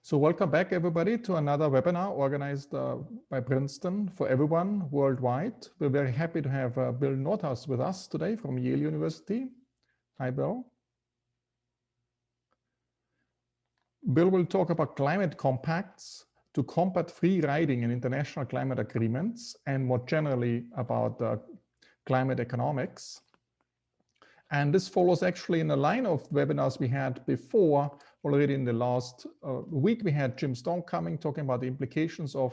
So welcome back, everybody, to another webinar organized by Princeton for everyone worldwide. We're very happy to have Bill Nordhaus with us today from Yale University. Hi, Bill. Bill will talk about climate compacts to combat free riding in international climate agreements and more generally about climate economics. And this follows actually in a line of webinars we had before. Already in the last week, we had Jim Stone coming, talking about the implications of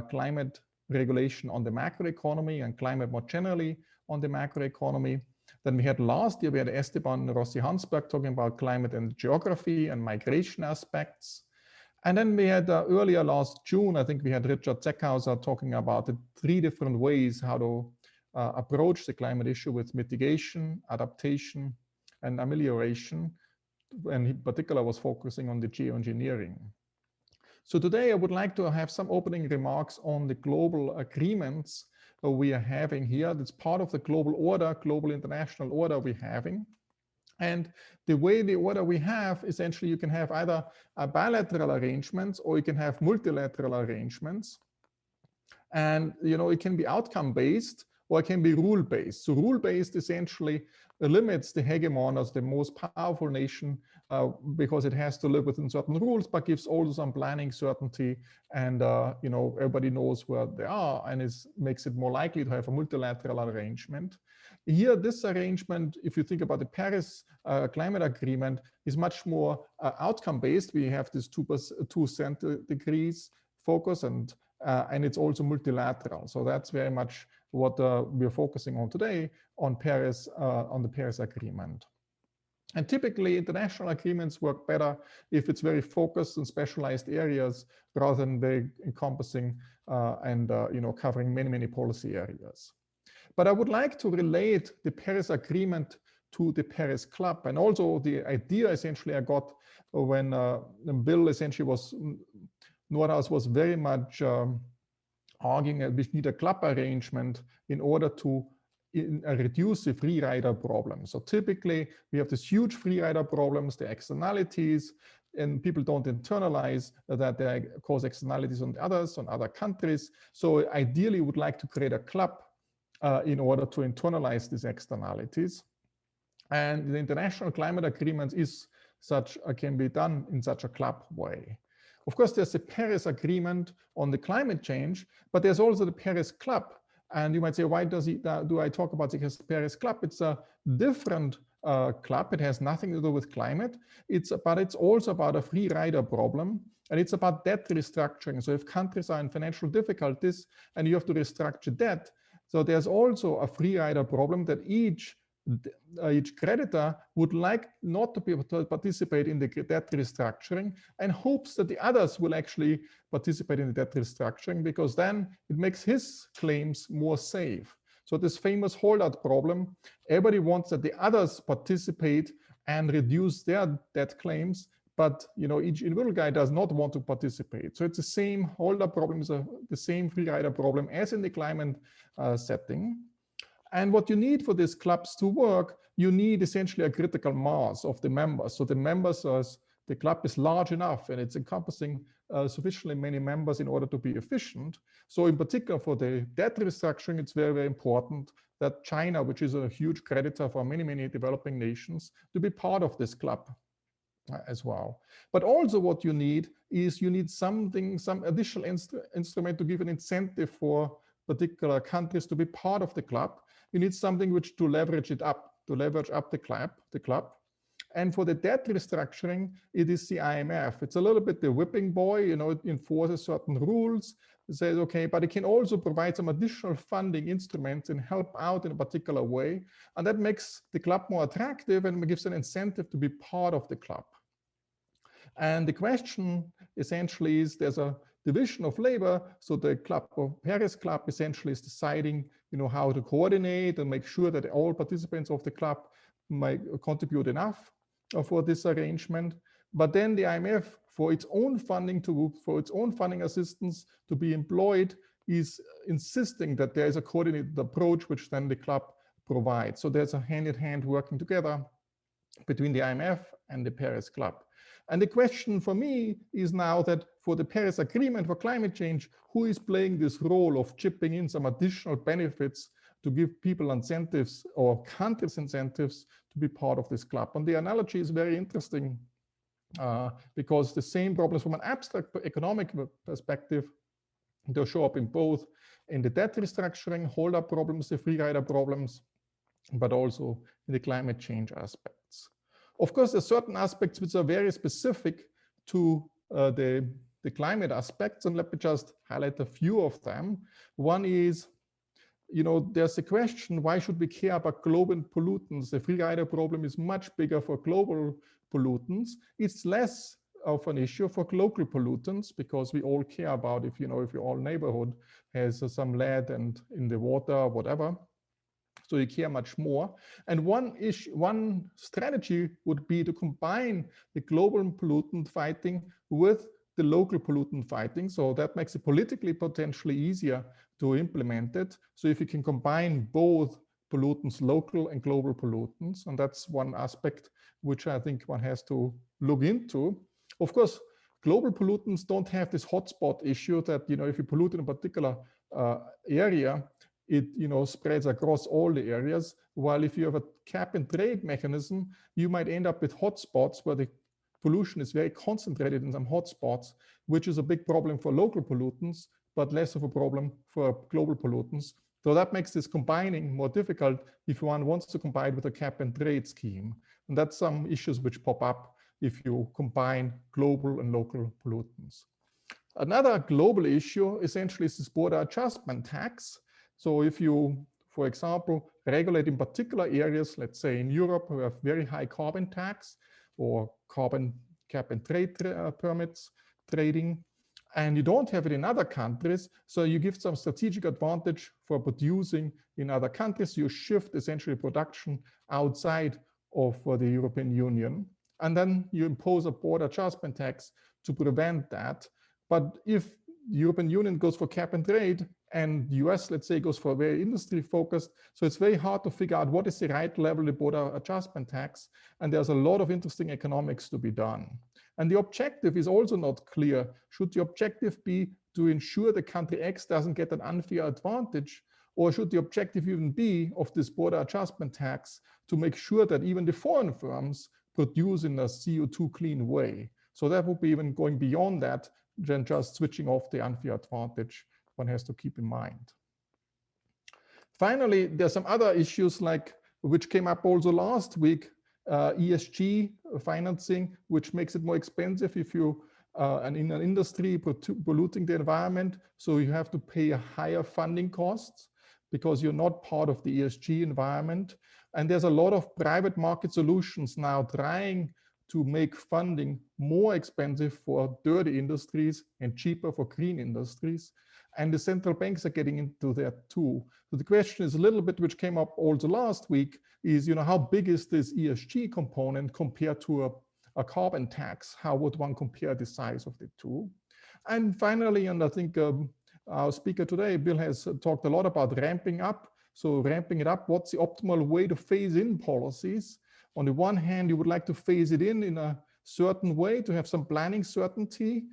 climate regulation on the macroeconomy and climate more generally on the macroeconomy. Then we had last year, we had Esteban Rossi-Hansberg talking about climate and geography and migration aspects. And then we had earlier last June, I think we had Richard Zeckhauser talking about the 3 different ways how to approach the climate issue with mitigation, adaptation, and amelioration. And in particular was focusing on the geoengineering. So today I would like to have some opening remarks on the global agreements we are having here. That's part of the global order, global international order we're having. And the way the order we have, essentially you can have either a bilateral arrangements or you can have multilateral arrangements. And it can be outcome-based or it can be rule-based. So rule-based essentially limits the hegemon as the most powerful nation because it has to live within certain rules, but gives also some planning certainty. And everybody knows where they are, and it makes it more likely to have a multilateral arrangement. Here, this arrangement, if you think about the Paris climate agreement, is much more outcome-based. We have this 2 centigrade focus, and it's also multilateral. So that's very much what we're focusing on today on Paris, on the Paris Agreement. And typically, international agreements work better if it's very focused on specialized areas rather than very encompassing and covering many, many policy areas. But I would like to relate the Paris Agreement to the Paris Club, and also the idea essentially I got when Bill essentially Nordhaus was very much arguing that we need a club arrangement in order to reduce the free rider problem. So typically we have this huge free rider problems, the externalities, and people don't internalize that they cause externalities on others, on other countries. So ideally would like to create a club in order to internalize these externalities. And the international climate agreement is such, can be done in such a club way. Of course, there's the Paris Agreement on the climate change, but there's also the Paris Club. And you might say, why do I talk about the Paris Club? It's a different club. It has nothing to do with climate. But it's also about a free rider problem. And it's about debt restructuring. So if countries are in financial difficulties and you have to restructure debt, so there's also a free rider problem that each creditor would like not to be able to participate in the debt restructuring and hopes that the others will actually participate in the debt restructuring because then it makes his claims more safe. So this famous holdout problem, everybody wants that the others participate and reduce their debt claims, but each individual guy does not want to participate. So it's the same holdout problem, is the same free rider problem as in the climate setting. And what you need for these clubs to work, you need essentially a critical mass of the members. So the the club is large enough and it's encompassing sufficiently many members in order to be efficient. So in particular for the debt restructuring, it's very, very important that China, which is a huge creditor for many, many developing nations, to be part of this club as well. But also what you need is some additional instrument to give an incentive for particular countries to be part of the club. You need something which to leverage up the club. And for the debt restructuring, it is the IMF. It's a little bit the whipping boy, it enforces certain rules. It says, okay, but it can also provide some additional funding instruments and help out in a particular way. And that makes the club more attractive and gives an incentive to be part of the club. And the question essentially is there's a division of labor. So the Paris Club essentially is deciding, how to coordinate and make sure that all participants of the club might contribute enough for this arrangement. But then the IMF, for its own funding assistance to be employed, is insisting that there is a coordinated approach, which then the club provides. So there's a hand-in-hand working together between the IMF and the Paris Club. And the question for me is now that for the Paris Agreement for climate change, who is playing this role of chipping in some additional benefits to give people incentives or countries incentives to be part of this club? And the analogy is very interesting because the same problems from an abstract economic perspective, they show up in both in the debt restructuring, hold-up problems, the free rider problems, but also in the climate change aspects. Of course, there are certain aspects which are very specific to the climate aspects, and let me just highlight a few of them. One is, there's a question, why should we care about global pollutants? The free rider problem is much bigger for global pollutants. It's less of an issue for local pollutants because we all care about if your whole neighborhood has some lead and in the water or whatever. So you care much more. And one strategy would be to combine the global pollutant fighting with the local pollutant fighting. So that makes it politically potentially easier to implement it. So if you can combine both pollutants, local and global pollutants, and that's one aspect which I think one has to look into. Of course, global pollutants don't have this hotspot issue that, if you pollute in a particular area, it spreads across all the areas, while if you have a cap and trade mechanism, you might end up with hotspots where the pollution is very concentrated in some hotspots, which is a big problem for local pollutants, but less of a problem for global pollutants. So that makes this combining more difficult if one wants to combine with a cap and trade scheme. And that's some issues which pop up if you combine global and local pollutants. Another global issue essentially is this border adjustment tax. So if you, for example, regulate in particular areas, let's say in Europe, we have very high carbon tax or carbon cap and trade permits trading, and you don't have it in other countries, so you give some strategic advantage for producing in other countries. You shift essentially production outside of the European Union, and then you impose a border adjustment tax to prevent that. But if the European Union goes for cap and trade, and the US, let's say, goes for very industry focused. So it's very hard to figure out what is the right level of border adjustment tax. And there's a lot of interesting economics to be done. And the objective is also not clear. Should the objective be to ensure the country X doesn't get an unfair advantage? Or should the objective even be of this border adjustment tax to make sure that even the foreign firms produce in a CO2 clean way? So that would be even going beyond that than just switching off the unfair advantage. One has to keep in mind. Finally, there's some other issues which came up also last week, ESG financing, which makes it more expensive if you in an industry polluting the environment. So you have to pay a higher funding costs because you're not part of the ESG environment. And there's a lot of private market solutions now trying to make funding more expensive for dirty industries and cheaper for green industries. And the central banks are getting into that too. So the question is a little bit, which came up also last week, is how big is this ESG component compared to a carbon tax? How would one compare the size of the two? And finally, and I think our speaker today, Bill, has talked a lot about ramping up. So ramping it up, what's the optimal way to phase in policies? On the one hand, you would like to phase it in a certain way to have some planning certainty.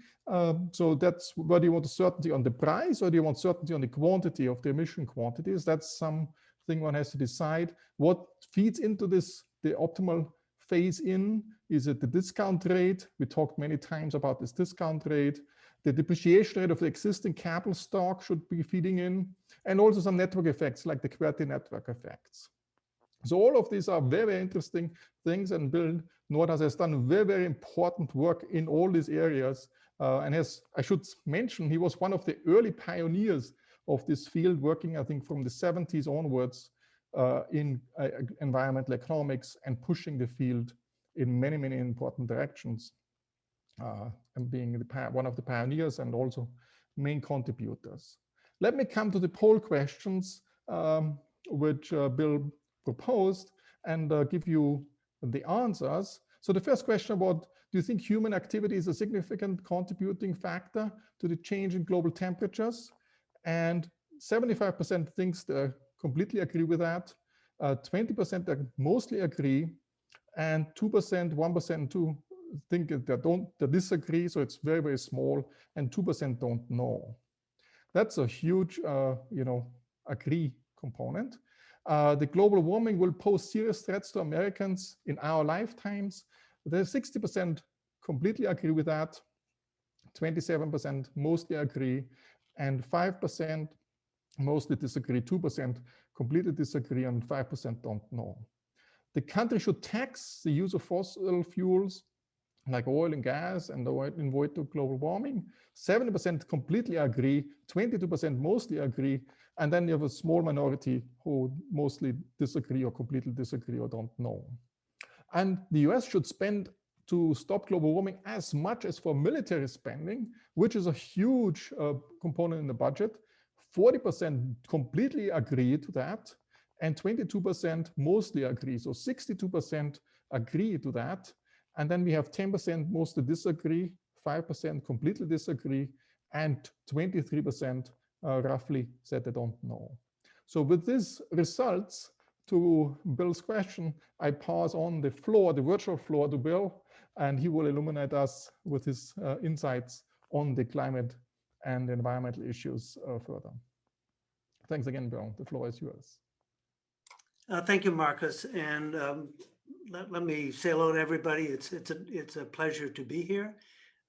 So that's whether you want certainty on the price or do you want certainty on the quantity of the emission quantities. That's something one has to decide. What feeds into this, the optimal phase in? Is it the discount rate? We talked many times about this discount rate. The depreciation rate of the existing capital stock should be feeding in, and also some network effects like the QWERTY network effects. So all of these are very, very interesting things, and Bill Nordhaus has done very, very important work in all these areas. And I should mention, he was one of the early pioneers of this field, working, I think, from the 70s onwards in environmental economics and pushing the field in many, many important directions, and being one of the pioneers and also main contributors. Let me come to the poll questions, which Bill proposed, and give you the answers. So the first question about, do you think human activity is a significant contributing factor to the change in global temperatures? And 75% thinks they completely agree with that. 20% mostly agree, and 2%, 1%, think that they disagree, so it's very, very small, and 2% don't know. That's a huge, agree component. The global warming will pose serious threats to Americans in our lifetimes. There's 60% completely agree with that, 27% mostly agree, and 5% mostly disagree, 2% completely disagree, and 5% don't know. The country should tax the use of fossil fuels like oil and gas and avoid global warming. 70% completely agree, 22% mostly agree, and then you have a small minority who mostly disagree or completely disagree or don't know. And the US should spend to stop global warming as much as for military spending, which is a huge component in the budget. 40% completely agree to that, and 22% mostly agree. So 62% agree to that. And then we have 10% mostly disagree, 5% completely disagree, and 23% roughly said they don't know. So with these results, to Bill's question, I pass on the floor, the virtual floor, to Bill, and he will illuminate us with his insights on the climate and environmental issues further. Thanks again, Bill. The floor is yours. Thank you, Markus. And let me say hello to everybody. It's a pleasure to be here.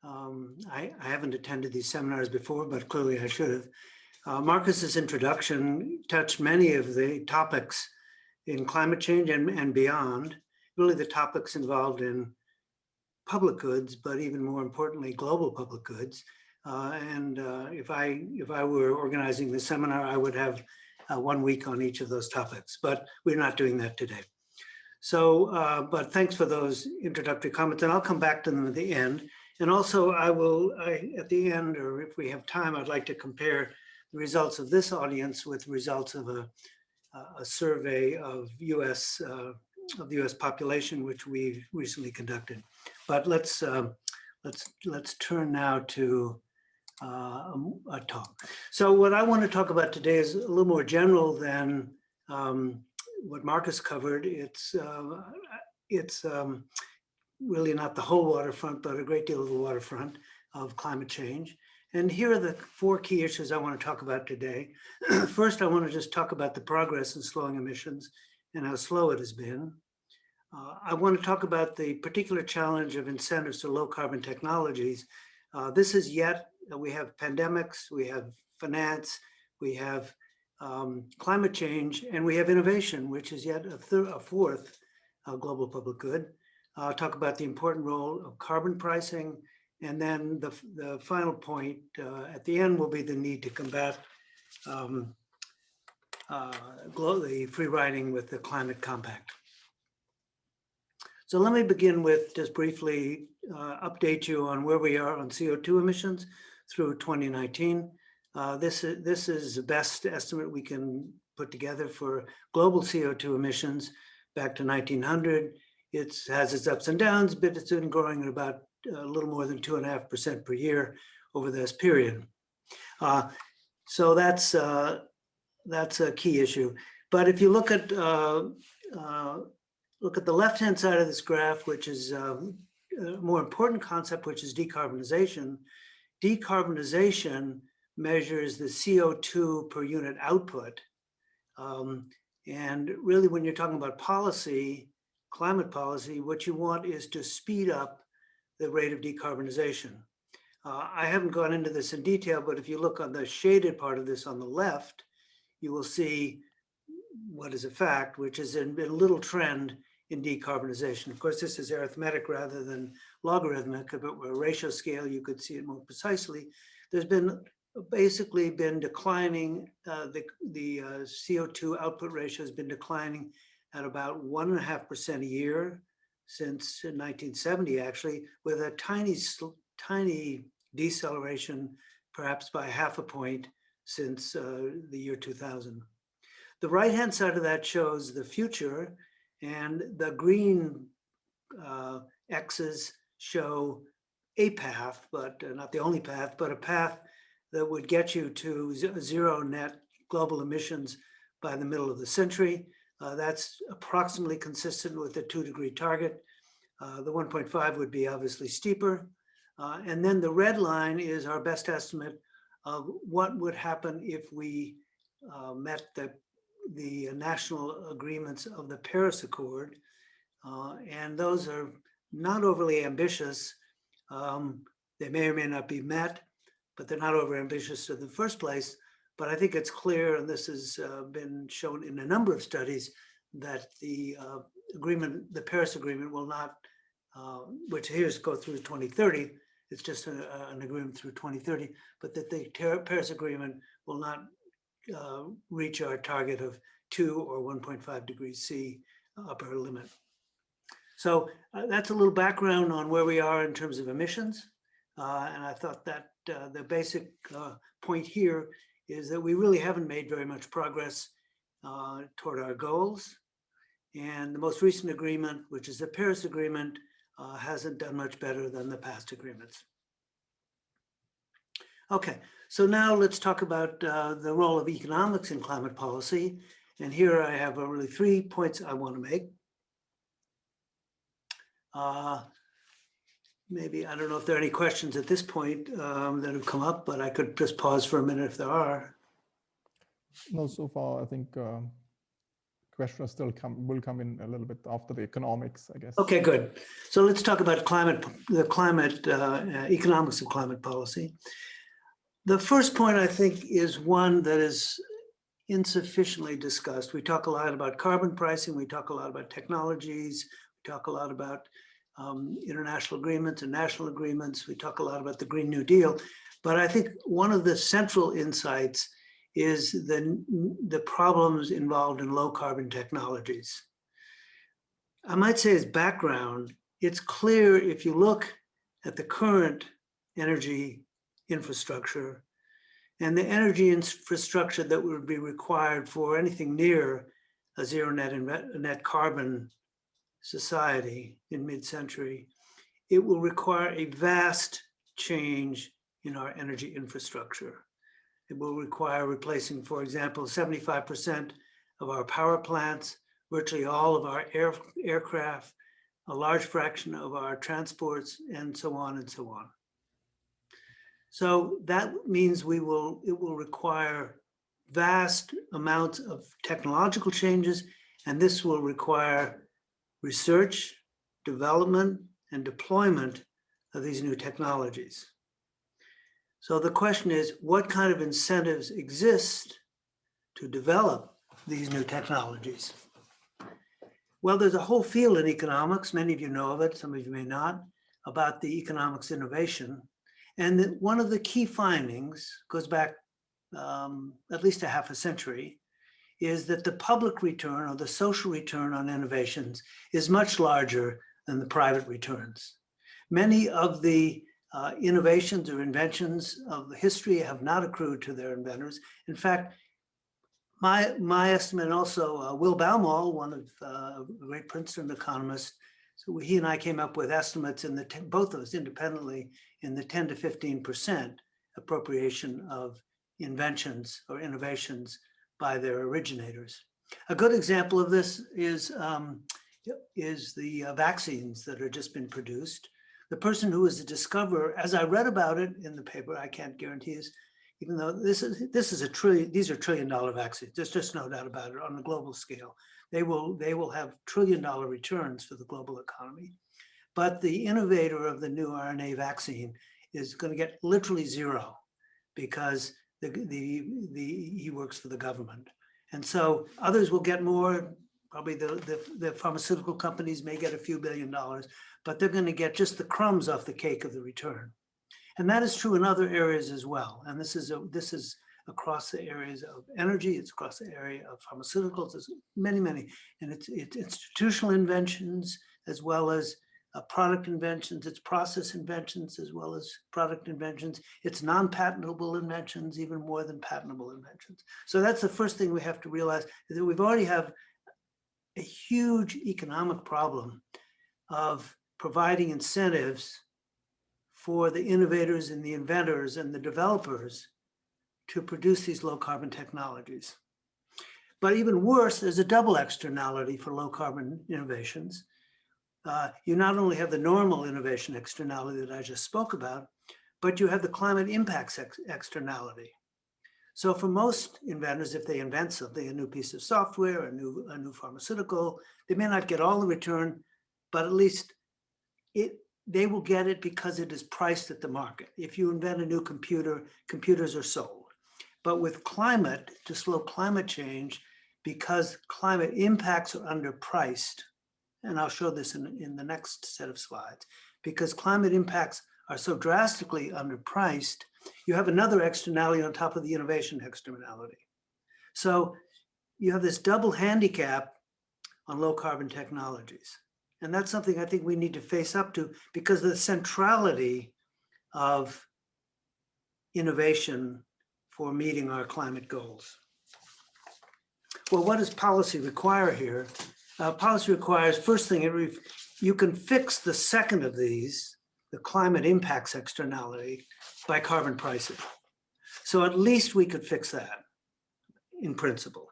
I haven't attended these seminars before, but clearly I should have. Markus's introduction touched many of the topics in climate change and beyond, really the topics involved in public goods, but even more importantly, global public goods. If I were organizing the seminar, I would have 1 week on each of those topics, but we're not doing that today. So, but thanks for those introductory comments, and I'll come back to them at the end. And also at the end, or if we have time, I'd like to compare the results of this audience with results of a survey of the U.S. population, which we've recently conducted. But let's turn now to a talk. So what I want to talk about today is a little more general than what Markus covered. It's really not the whole waterfront, but a great deal of the waterfront of climate change. And here are the 4 key issues I want to talk about today. First, I want to just talk about the progress in slowing emissions and how slow it has been. I want to talk about the particular challenge of incentives to low carbon technologies. This is we have pandemics, we have finance, we have climate change, and we have innovation, which is yet a fourth global public good. I'll talk about the important role of carbon pricing, and then the final point at the end will be the need to combat the free riding with the climate compact. So let me begin with just briefly update you on where we are on CO2 emissions through 2019. This is the best estimate we can put together for global CO2 emissions back to 1900. It has its ups and downs, but it's been growing at about a little more than 2.5% per year over this period. So that's a key issue. But if you look at the left-hand side of this graph, which is a more important concept, which is decarbonization. Decarbonization measures the CO2 per unit output. And really, when you're talking about policy, climate policy, what you want is to speed up the rate of decarbonization. I haven't gone into this in detail, but if you look on the shaded part of this on the left, you will see what is a fact, which is a little trend in decarbonization. Of course, this is arithmetic rather than logarithmic, but with a ratio scale, you could see it more precisely. There's basically been declining, the CO2 output ratio has been declining at about 1.5% a year since 1970, actually, with a tiny deceleration, perhaps by 0.5 point since the year 2000. The right-hand side of that shows the future, and the green X's show a path, but not the only path, but a path that would get you to zero net global emissions by the middle of the century. That's approximately consistent with the 2-degree target. The 1.5 would be obviously steeper. And then the red line is our best estimate of what would happen if we met the national agreements of the Paris Accord. And those are not overly ambitious. They may or may not be met, but they're not over ambitious in the first place. But I think it's clear, and this has been shown in a number of studies, that the Paris Agreement will not, which here go through 2030, it's just an agreement through 2030, but that the Paris Agreement will not reach our target of 2 or 1.5 degrees C upper limit. So that's a little background on where we are in terms of emissions. And I thought that the basic point here is that we really haven't made very much progress toward our goals. And the most recent agreement, which is the Paris Agreement, hasn't done much better than the past agreements. Okay, so now let's talk about the role of economics in climate policy. And here I have really 3 points I want to make. Maybe, I don't know if there are any questions at this point that have come up, but I could just pause for a minute if there are. No, so far I think questions still will come in a little bit after the economics, I guess. Okay, good. So let's talk about economics of climate policy. The first point, I think, is one that is insufficiently discussed. We talk a lot about carbon pricing. We talk a lot about technologies. We talk a lot about international agreements and national agreements. We talk a lot about the Green New Deal. But I think one of the central insights is the problems involved in low carbon technologies. I might say as background, it's clear if you look at the current energy infrastructure and the energy infrastructure that would be required for anything near a zero net carbon society in mid-century, it will require a vast change in our energy infrastructure. It will require replacing, for example, 75% of our power plants, virtually all of our aircraft, a large fraction of our transports, and so on and so on. So that means it will require vast amounts of technological changes, and this will require research, development, and deployment of these new technologies. So the question is, what kind of incentives exist to develop these new technologies? Well, there's a whole field in economics, many of you know of it, some of you may not, about the economics innovation. And one of the key findings goes back at least a half a century, is that the public return or the social return on innovations is much larger than the private returns. Many of the innovations or inventions of the history have not accrued to their inventors. In fact, my estimate, and also Will Baumol, one of a great Princeton economist, so he and I came up with estimates in both of us independently in the 10 to 15% appropriation of inventions or innovations by their originators. A good example of this is the vaccines that have just been produced. The person who was the discoverer, as I read about it in the paper, I can't guarantee this, even though these are $1 trillion vaccines. There's just no doubt about it on a global scale. They will have $1 trillion returns for the global economy. But the innovator of the new RNA vaccine is going to get literally zero because he works for the government. And so others will get more. Probably the pharmaceutical companies may get a few $1 billion, but they're going to get just the crumbs off the cake of the return. And that is true in other areas as well. And this is across the areas of energy, it's across the area of pharmaceuticals, there's many, and it's institutional inventions as well as product inventions, it's process inventions as well as product inventions, it's non-patentable inventions, even more than patentable inventions. So that's the first thing we have to realize, is that we've already have a huge economic problem of providing incentives for the innovators and the inventors and the developers to produce these low carbon technologies. But even worse, there's a double externality for low carbon innovations. you not only have the normal innovation externality that I just spoke about, but you have the climate impacts externality. So for most inventors, if they invent something, a new piece of software, a new pharmaceutical, they may not get all the return, but at least they will get it because it is priced at the market. If you invent a new computer, computers are sold. But with climate, to slow climate change, because climate impacts are underpriced, and I'll show this in the next set of slides, because climate impacts are so drastically underpriced, you have another externality on top of the innovation externality. So you have this double handicap on low carbon technologies. And that's something I think we need to face up to because of the centrality of innovation for meeting our climate goals. Well, what does policy require here? Policy requires, first thing, you can fix the second of these, the climate impacts externality, by carbon pricing. So at least we could fix that in principle.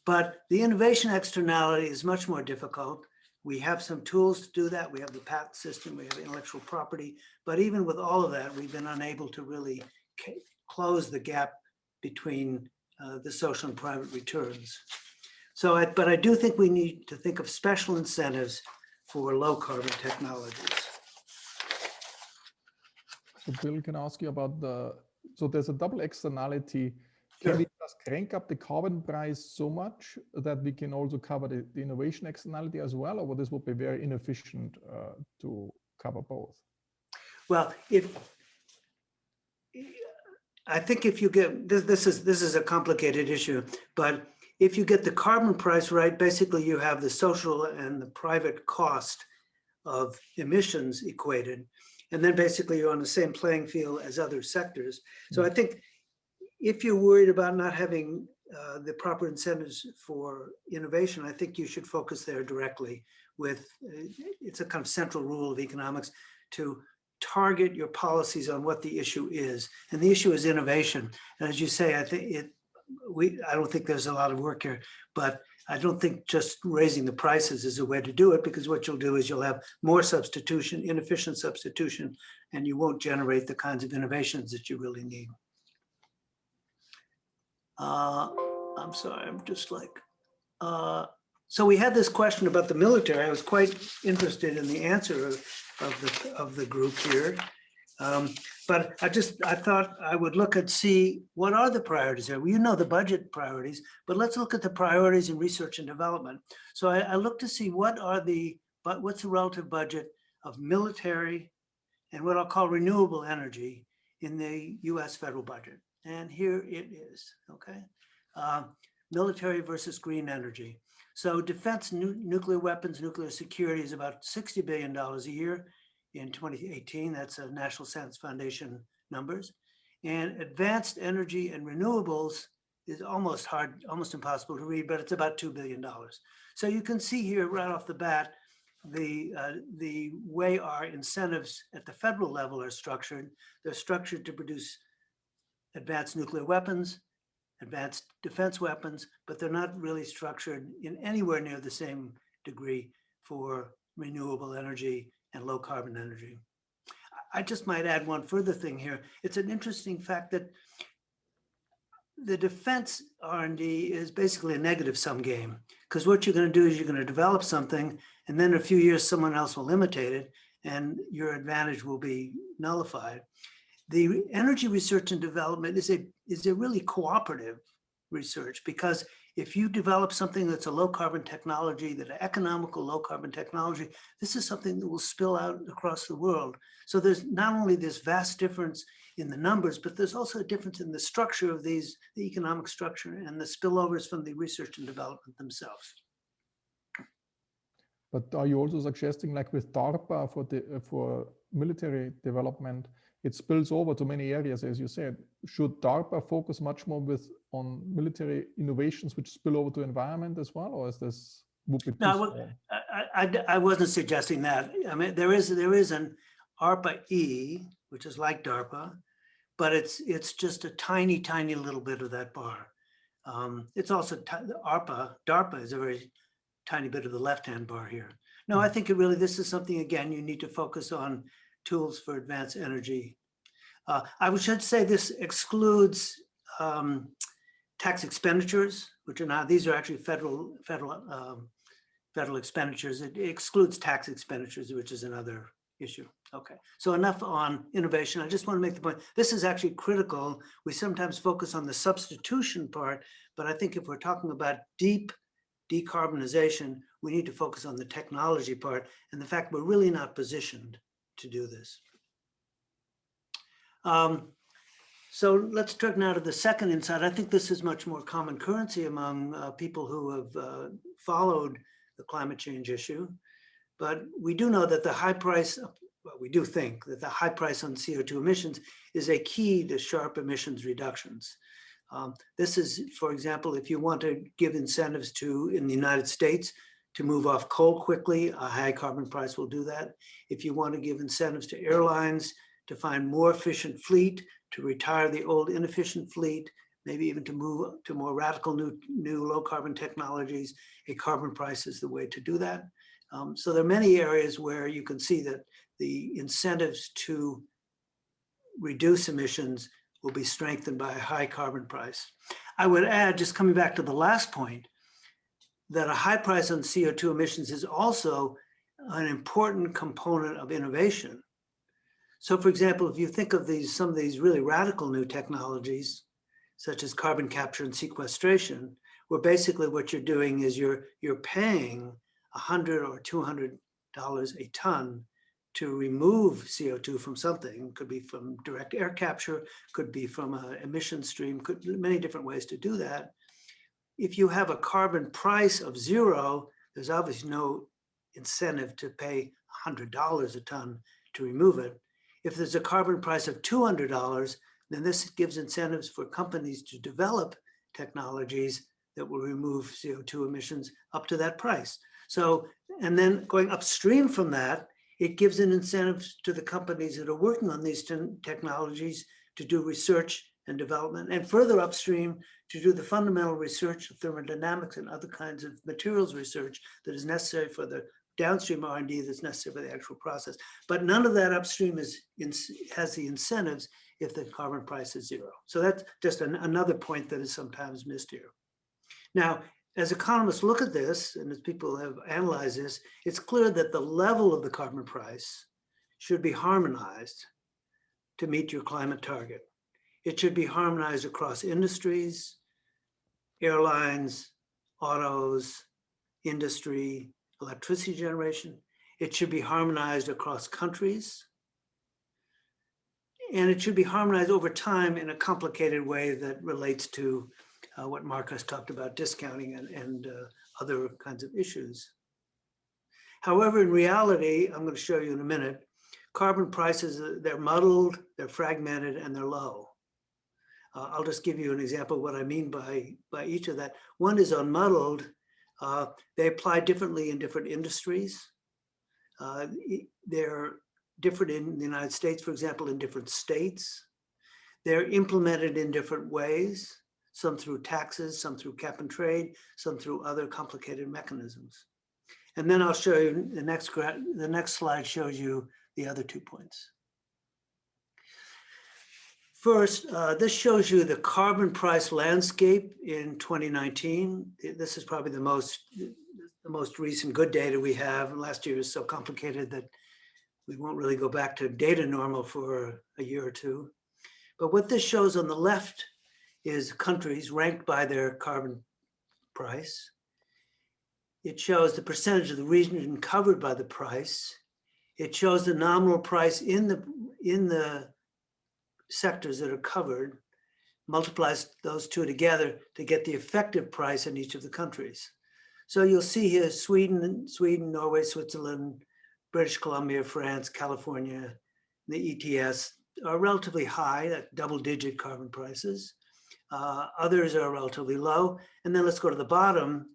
But the innovation externality is much more difficult. We have some tools to do that. We have the patent system, we have intellectual property, but even with all of that, we've been unable to really close the gap between the social and private returns. So, but I do think we need to think of special incentives for low carbon technologies. So Bill, can I ask you about so there's a double externality. Can we just crank up the carbon price so much that we can also cover the innovation externality as well, or this would be very inefficient to cover both? Well, I think if you get, this is a complicated issue, but if you get the carbon price right, basically you have the social and the private cost of emissions equated, and then basically you're on the same playing field as other sectors. So I think if you're worried about not having the proper incentives for innovation, I think you should focus there directly with, it's a kind of central rule of economics to target your policies on what the issue is. And the issue is innovation. And as you say, I think I don't think there's a lot of work here, but I don't think just raising the prices is a way to do it, because what you'll do is you'll have more substitution, inefficient substitution, and you won't generate the kinds of innovations that you really need. I'm sorry, I'm just like, so we had this question about the military. I was quite interested in the answer of the group here. But I thought I would look and see what are the priorities there. Well, you know the budget priorities, but let's look at the priorities in research and development. So I looked to see what's the relative budget of military and what I'll call renewable energy in the US federal budget. And here it is, okay? Military versus green energy. So defense, nuclear weapons, nuclear security is about $60 billion a year in 2018. That's a National Science Foundation numbers. And advanced energy and renewables is almost impossible to read, but it's about $2 billion. So you can see here right off the bat, the way our incentives at the federal level are structured. They're structured to produce advanced nuclear weapons, advanced defense weapons, but they're not really structured in anywhere near the same degree for renewable energy and low carbon energy. I just might add one further thing here. It's an interesting fact that the defense R&D is basically a negative sum game, because what you're going to do is you're going to develop something, and then in a few years someone else will imitate it, and your advantage will be nullified. The energy research and development is a really cooperative research, because if you develop something that's a low carbon technology, that an economical low carbon technology, this is something that will spill out across the world. So there's not only this vast difference in the numbers, but there's also a difference in the structure of these, the economic structure and the spillovers from the research and development themselves. But are you also suggesting, like with DARPA for military development, it spills over to many areas, as you said? Should DARPA focus much more on military innovations which spill over to environment as well, or is this? No, I wasn't suggesting that. I mean, there is an ARPA-E, which is like DARPA, but it's just a tiny little bit of that bar. It's also DARPA is a very tiny bit of the left-hand bar here. No, I think this is something, again, you need to focus on tools for advanced energy. I should say this excludes tax expenditures, which are not, these are actually federal expenditures. It excludes tax expenditures, which is another issue. Okay, so enough on innovation. I just want to make the point, this is actually critical. We sometimes focus on the substitution part, but I think if we're talking about deep decarbonization, we need to focus on the technology part and the fact we're really not positioned to do this. So let's turn now to the second insight. I think this is much more common currency among people who have followed the climate change issue. But we do know that the high price, well, we do think that the high price on CO2 emissions is a key to sharp emissions reductions. This is, for example, if you want to give incentives in the United States to move off coal quickly, a high carbon price will do that. If you want to give incentives to airlines to find more efficient fleet, to retire the old inefficient fleet, maybe even to move to more radical new low carbon technologies, a carbon price is the way to do that. So there are many areas where you can see that the incentives to reduce emissions will be strengthened by a high carbon price. I would add, just coming back to the last point, that a high price on CO2 emissions is also an important component of innovation. So for example, if you think of some of these really radical new technologies, such as carbon capture and sequestration, where basically what you're doing is you're paying $100 or $200 a ton to remove CO2 from something. Could be from direct air capture, could be from an emission stream, many different ways to do that. If you have a carbon price of zero, there's obviously no incentive to pay $100 a ton to remove it. If there's a carbon price of $200, then this gives incentives for companies to develop technologies that will remove CO2 emissions up to that price. So, and then going upstream from that, it gives an incentive to the companies that are working on these technologies to do research and development, and further upstream to do the fundamental research of thermodynamics and other kinds of materials research that is necessary for the downstream R&D that's necessary for the actual process. But none of that upstream has the incentives if the carbon price is zero. So that's just another point that is sometimes missed here. Now, as economists look at this, and as people have analyzed this, it's clear that the level of the carbon price should be harmonized to meet your climate target. It should be harmonized across industries, airlines, autos, industry, electricity generation. It should be harmonized across countries. And it should be harmonized over time in a complicated way that relates to what Markus talked about, discounting and other kinds of issues. However, in reality, I'm going to show you in a minute, carbon prices, they're muddled, they're fragmented, and they're low. I'll just give you an example of what I mean by each of that. One is on muddled. They apply differently in different industries. They're different in the United States, for example, in different states. They're implemented in different ways, some through taxes, some through cap and trade, some through other complicated mechanisms. And then I'll show you, the next slide shows you the other 2 points. First, this shows you the carbon price landscape in 2019. This is probably the most recent good data we have. Last year is so complicated that we won't really go back to data normal for a year or two. But what this shows on the left is countries ranked by their carbon price. It shows the percentage of the region covered by the price. It shows the nominal price in the sectors that are covered, multiplies those two together to get the effective price in each of the countries. So you'll see here Sweden, Norway, Switzerland, British Columbia, France, California, the ETS are relatively high, double-digit carbon prices. Others are relatively low. And then let's go to the bottom.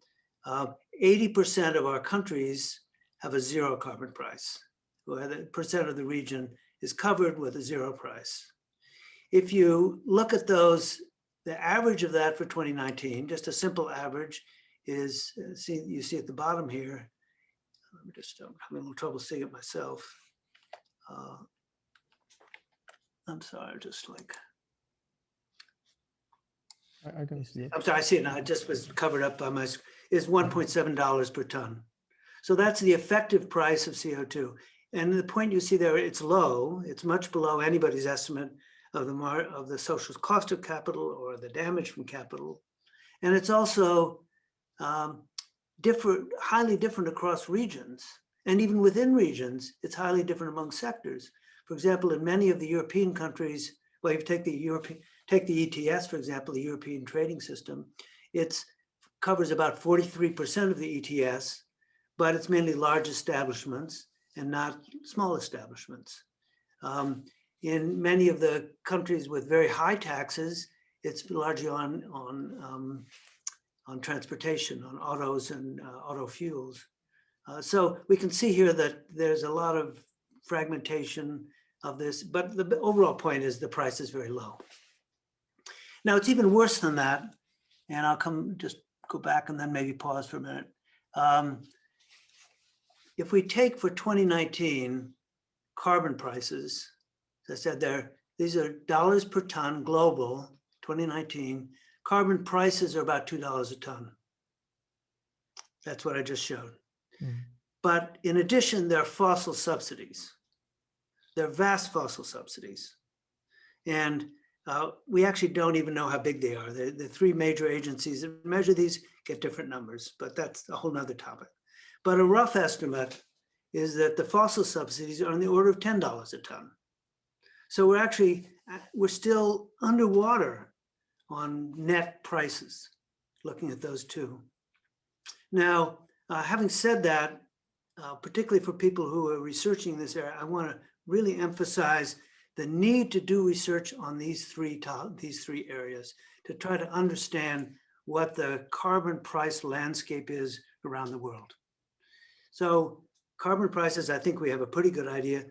80% of our countries have a zero carbon price, where the percent of the region is covered with a zero price. If you look at those, the average of that for 2019, just a simple average is, you see at the bottom here, Let me just, I'm having a little trouble seeing it myself. I'm sorry, just like. I can see it. I'm sorry, I see it now. It just was covered up by my, is $1.7 per ton. So that's the effective price of CO2. And the point you see there, it's low. It's much below anybody's estimate of the social cost of capital or the damage from capital. And it's also highly different across regions. And even within regions, it's highly different among sectors. For example, in many of the European countries, well, if you take the ETS, for example, the European trading system, it covers about 43% of the ETS, but it's mainly large establishments and not small establishments. In many of the countries with very high taxes, it's largely on transportation, on autos and auto fuels. So we can see here that there's a lot of fragmentation of this, but the overall point is the price is very low. Now it's even worse than that, and I'll just go back and then maybe pause for a minute. If we take for 2019 carbon prices, as I said these are dollars per ton global, 2019, carbon prices are about $2 a ton. That's what I just showed. Mm. But in addition, there are fossil subsidies. There are vast fossil subsidies. And we actually don't even know how big they are. The three major agencies that measure these get different numbers, but that's a whole nother topic. But a rough estimate is that the fossil subsidies are on the order of $10 a ton. So we're still underwater on net prices, looking at those two. Now, having said that, particularly for people who are researching this area, I want to really emphasize the need to do research on these three areas to try to understand what the carbon price landscape is around the world. So carbon prices, I think we have a pretty good idea.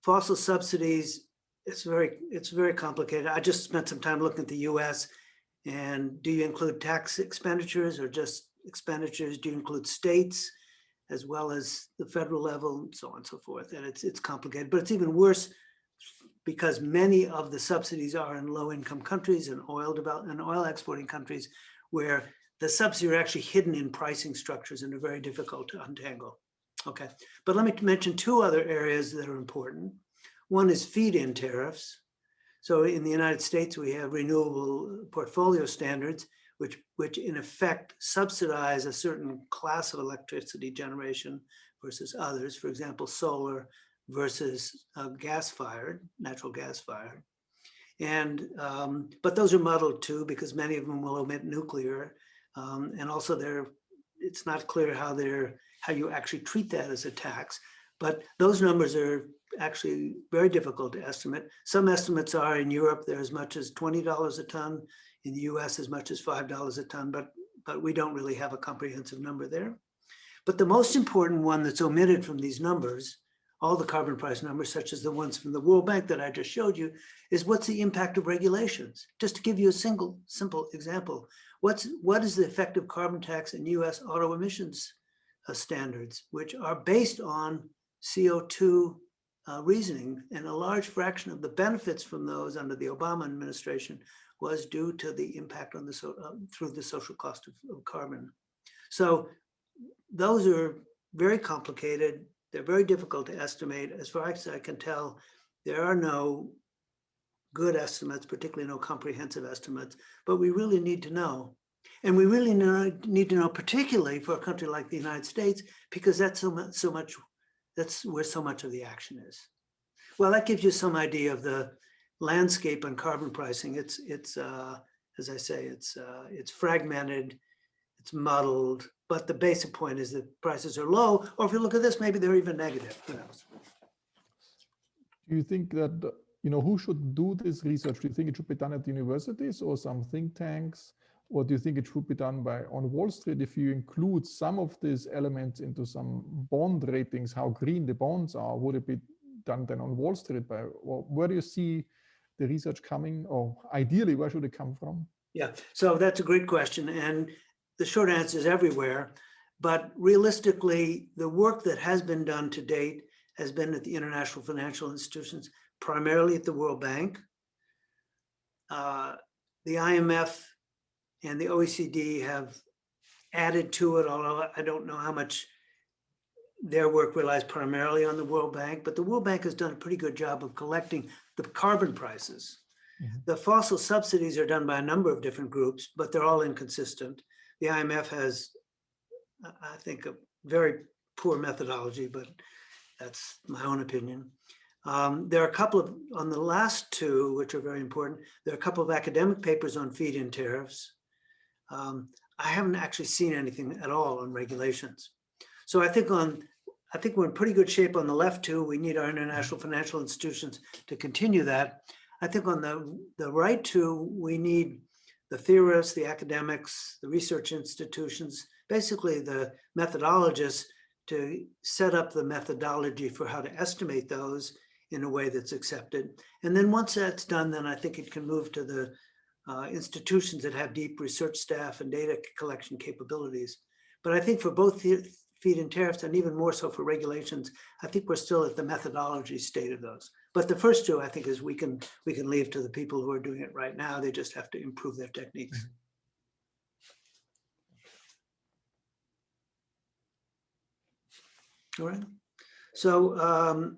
Fossil subsidies, it's very complicated. I just spent some time looking at the US, and do you include tax expenditures or just expenditures? Do you include states as well as the federal level, and so on and so forth? And it's complicated, but it's even worse because many of the subsidies are in low-income countries and oil exporting countries, where the subsidies are actually hidden in pricing structures and are very difficult to untangle. Okay, but let me mention two other areas that are important. One is feed-in tariffs. So in the United States, we have renewable portfolio standards, which in effect subsidize a certain class of electricity generation versus others. For example, solar versus gas-fired, natural gas-fired. And but those are muddled too, because many of them will omit nuclear, and also it's not clear how you actually treat that as a tax. But those numbers are actually very difficult to estimate. Some estimates are in Europe, they're as much as $20 a ton, in the US as much as $5 a ton, but we don't really have a comprehensive number there. But the most important one that's omitted from these numbers, all the carbon price numbers, such as the ones from the World Bank that I just showed you, is what's the impact of regulations? Just to give you a simple example, what is the effective carbon tax in US auto emissions standards, which are based on CO2 reasoning, and a large fraction of the benefits from those under the Obama administration was due to the impact on through the social cost of carbon. So those are very complicated. They're very difficult to estimate. As far as I can tell, there are no good estimates, particularly no comprehensive estimates, but we really need to know. And we really need to know, particularly for a country like the United States, because that's that's where so much of the action is. Well, that gives you some idea of the landscape on carbon pricing. It's as I say, it's fragmented, it's muddled, but the basic point is that prices are low, or if you look at this, maybe they're even negative, who knows? Do you think that, who should do this research? Do you think it should be done at universities or some think tanks? Or do you think it should be done on Wall Street if you include some of these elements into some bond ratings, how green the bonds are? Would it be done then on Wall Street? Or where do you see the research coming, or ideally, where should it come from? Yeah, so that's a great question. And the short answer is everywhere. But realistically, the work that has been done to date has been at the international financial institutions, primarily at the World Bank. The IMF and the OECD have added to it, although I don't know how much their work relies primarily on the World Bank, but the World Bank has done a pretty good job of collecting the carbon prices. Mm-hmm. The fossil subsidies are done by a number of different groups, but they're all inconsistent. The IMF has, I think, a very poor methodology, but that's my own opinion. There are a couple of, on the last two, which are very important, there are a couple of academic papers on feed-in tariffs. I haven't actually seen anything at all on regulations. So I think we're in pretty good shape on the left too. We need our international financial institutions to continue that. I think on the right too, we need the theorists, the academics, the research institutions, basically the methodologists to set up the methodology for how to estimate those in a way that's accepted. And then once that's done, then I think it can move to the institutions that have deep research staff and data collection capabilities. But I think for both feed-in tariffs and even more so for regulations, I think we're still at the methodology state of those. But the first two, I think, is we can leave to the people who are doing it right now. They just have to improve their techniques. All right. So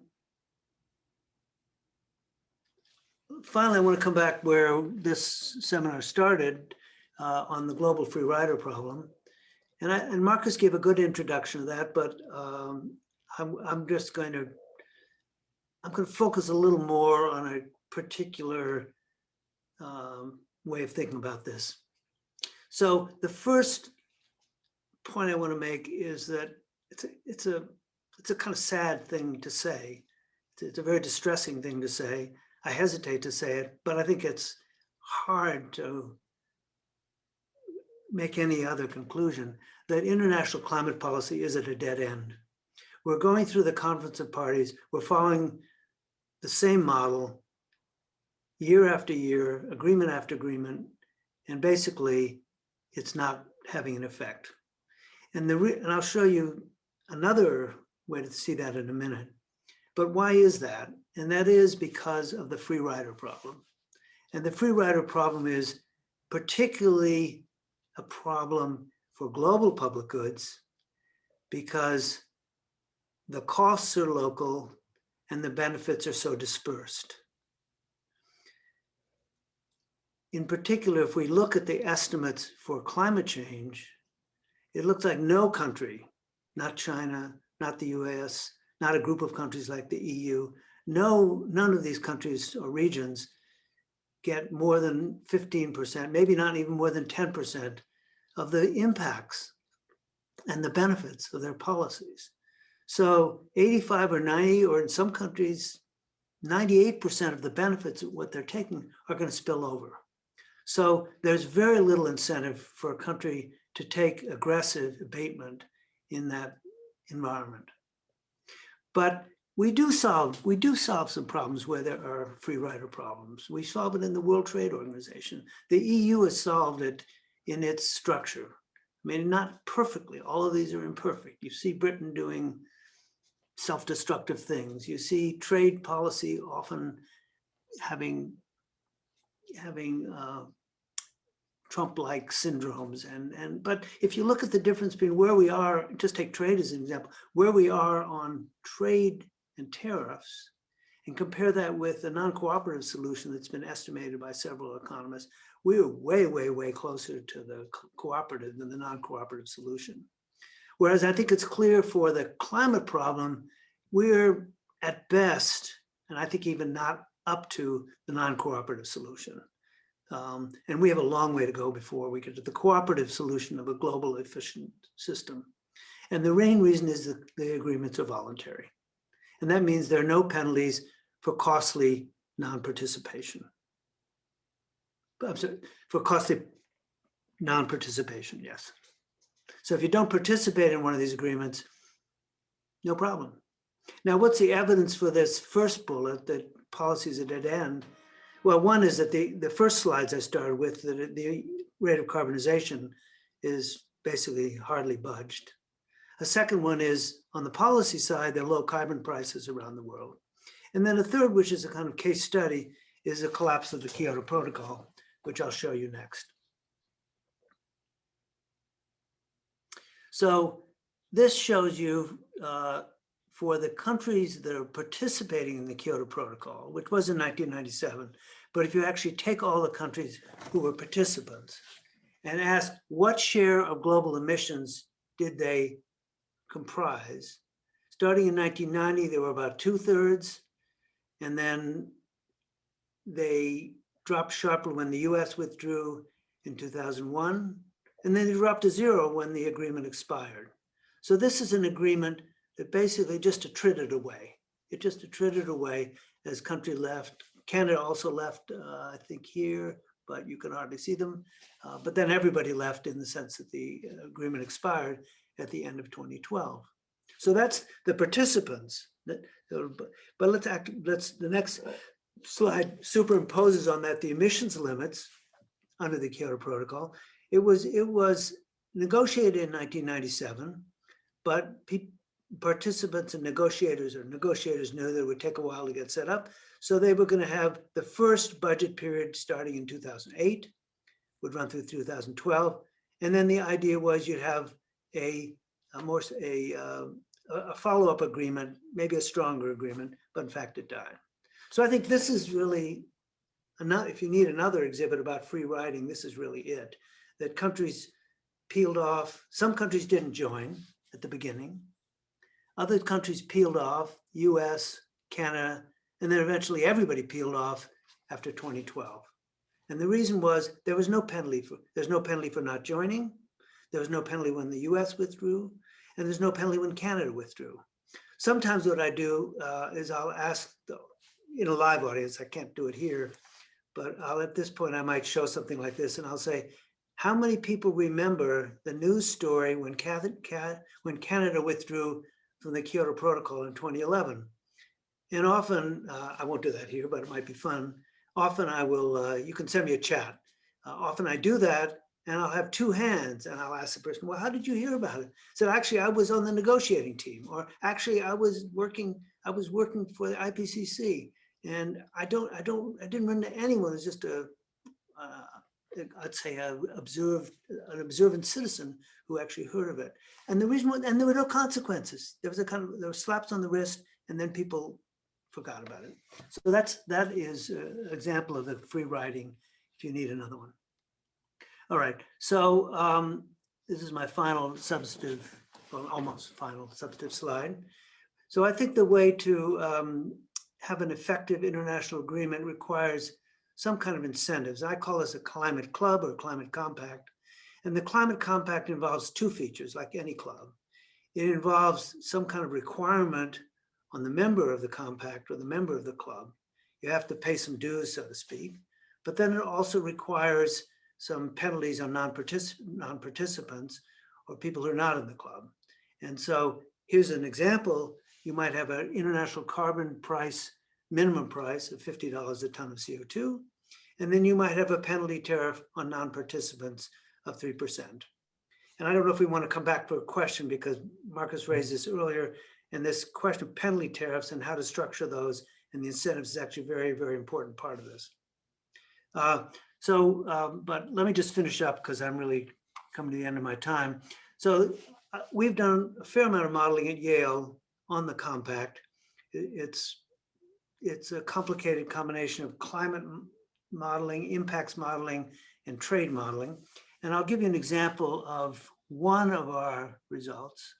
finally, I want to come back where this seminar started on the global free rider problem. And Markus gave a good introduction to that, but I'm going to focus a little more on a particular way of thinking about this. So the first point I want to make is that it's a kind of sad thing to say. It's a very distressing thing to say. I hesitate to say it, but I think it's hard to make any other conclusion that international climate policy is at a dead end. We're going through the Conference of Parties. We're following the same model year after year, agreement after agreement, and basically it's not having an effect. And I'll show you another way to see that in a minute. But why is that? And that is because of the free rider problem. And the free rider problem is particularly a problem for global public goods because the costs are local and the benefits are so dispersed. In particular, if we look at the estimates for climate change, it looks like no country, not China, not the US, not a group of countries like the EU, none of these countries or regions get more than 15%, maybe not even more than 10% of the impacts and the benefits of their policies. So 85 or 90, or in some countries, 98% of the benefits of what they're taking are going to spill over. So there's very little incentive for a country to take aggressive abatement in that environment. But we do solve some problems where there are free rider problems. We solve it in the World Trade Organization. The EU has solved it in its structure. I mean, not perfectly. All of these are imperfect. You see Britain doing self-destructive things. You see trade policy often having Trump-like syndromes. But if you look at the difference between where we are, just take trade as an example, where we are on trade and tariffs, and compare that with the non-cooperative solution that's been estimated by several economists, we're way, way, way closer to the cooperative than the non-cooperative solution. Whereas I think it's clear for the climate problem, we're at best, and I think even not up to the non-cooperative solution. And we have a long way to go before we get to the cooperative solution of a global efficient system. And the main reason is that the agreements are voluntary. And that means there are no penalties for costly non-participation. I'm sorry, for costly non-participation, yes. So if you don't participate in one of these agreements, no problem. Now, what's the evidence for this first bullet, that policies are at dead end? Well, one is that the first slides I started with, that the rate of carbonization is basically hardly budged. A second one is on the policy side, there are low carbon prices around the world. And then a third, which is a kind of case study, is the collapse of the Kyoto Protocol, which I'll show you next. So this shows you for the countries that are participating in the Kyoto Protocol, which was in 1997, but if you actually take all the countries who were participants and ask what share of global emissions did they comprise, starting in 1990, they were about 2/3, and then they dropped sharply when the US withdrew in 2001, and then they dropped to 0 when the agreement expired. So this is an agreement that basically just attrited away. It just attrited away as country left. Canada also left, I think here, but you can hardly see them. But then everybody left in the sense that the agreement expired at the end of 2012. So that's the participants. But the next slide superimposes on that the emissions limits under the Kyoto Protocol. It was negotiated in 1997, but participants and negotiators knew that it would take a while to get set up. So they were going to have the first budget period starting in 2008, would run through 2012. And then the idea was you'd have a follow-up agreement, maybe a stronger agreement, but in fact it died. So I think this is really, if you need another exhibit about free riding, this is really it. That countries peeled off, some countries didn't join at the beginning. Other countries peeled off, US, Canada, and then eventually everybody peeled off after 2012. And the reason was there's no penalty for not joining. There was no penalty when the US withdrew, and there's no penalty when Canada withdrew. Sometimes what I do is I'll ask in a live audience, I can't do it here, but at this point I might show something like this and I'll say, how many people remember the news story when Canada withdrew from the Kyoto Protocol in 2011? And often, I won't do that here, but it might be fun. Often I will, you can send me a chat. Often I do that and I'll have two hands and I'll ask the person, well, how did you hear about it? So actually I was on the negotiating team, or actually I was working for the IPCC, and I didn't run into anyone. It's just I'd say an observant citizen who actually heard of it. And the reason, and there were no consequences. There were slaps on the wrist, and then people forgot about it. So that is an example of the free riding. If you need another one. All right. So this is my final substantive, well, almost final substantive slide. So I think the way to have an effective international agreement requires some kind of incentives. I call this a climate club or climate compact. And the climate compact involves two features, like any club. It involves some kind of requirement on the member of the compact or the member of the club. You have to pay some dues, so to speak. But then it also requires some penalties on non-participants or people who are not in the club. And so here's an example. You might have an international carbon price, minimum price of $50 a ton of CO2. And then you might have a penalty tariff on non-participants of 3%. And I don't know if we want to come back for a question, because Markus raised this earlier, and this question of penalty tariffs and how to structure those and the incentives is actually a very, very important part of this. But let me just finish up because I'm really coming to the end of my time. So we've done a fair amount of modeling at Yale on the compact. It's a complicated combination of climate modeling, impacts modeling, and trade modeling. And I'll give you an example of one of our results.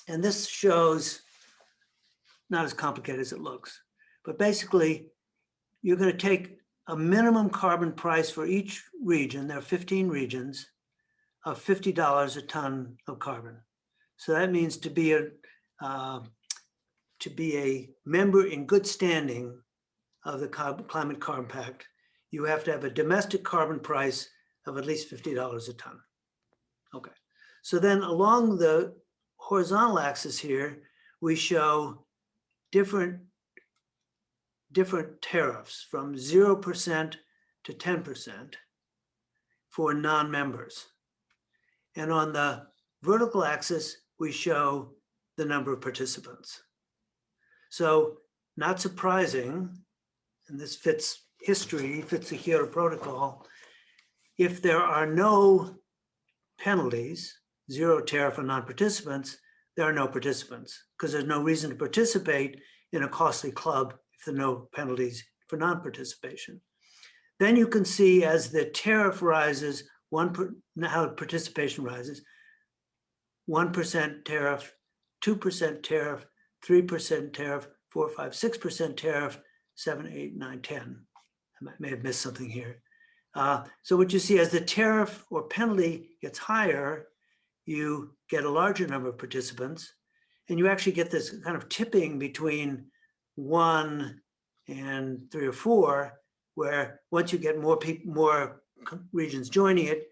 And this shows, not as complicated as it looks, but basically you're going to take a minimum carbon price for each region, there are 15 regions, of $50 a ton of carbon. So that means to be a member in good standing of the Climate Compact, you have to have a domestic carbon price of at least $50 a ton. Okay, so then along the horizontal axis here, we show different tariffs from 0% to 10% for non-members. And on the vertical axis, we show the number of participants. So not surprising, and this fits history, fits the Kyoto Protocol, if there are no penalties, zero tariff on non-participants, there are no participants, because there's no reason to participate in a costly club if there are no penalties for non-participation. Then you can see as the tariff rises, how participation rises, 1% tariff, 2% tariff, 3% tariff, 4, 5, 6% tariff, 7, 8, 9, 10. I may have missed something here. So what you see as the tariff or penalty gets higher, you get a larger number of participants, and you actually get this kind of tipping between 1 and 3 or 4, where once you get more regions joining it,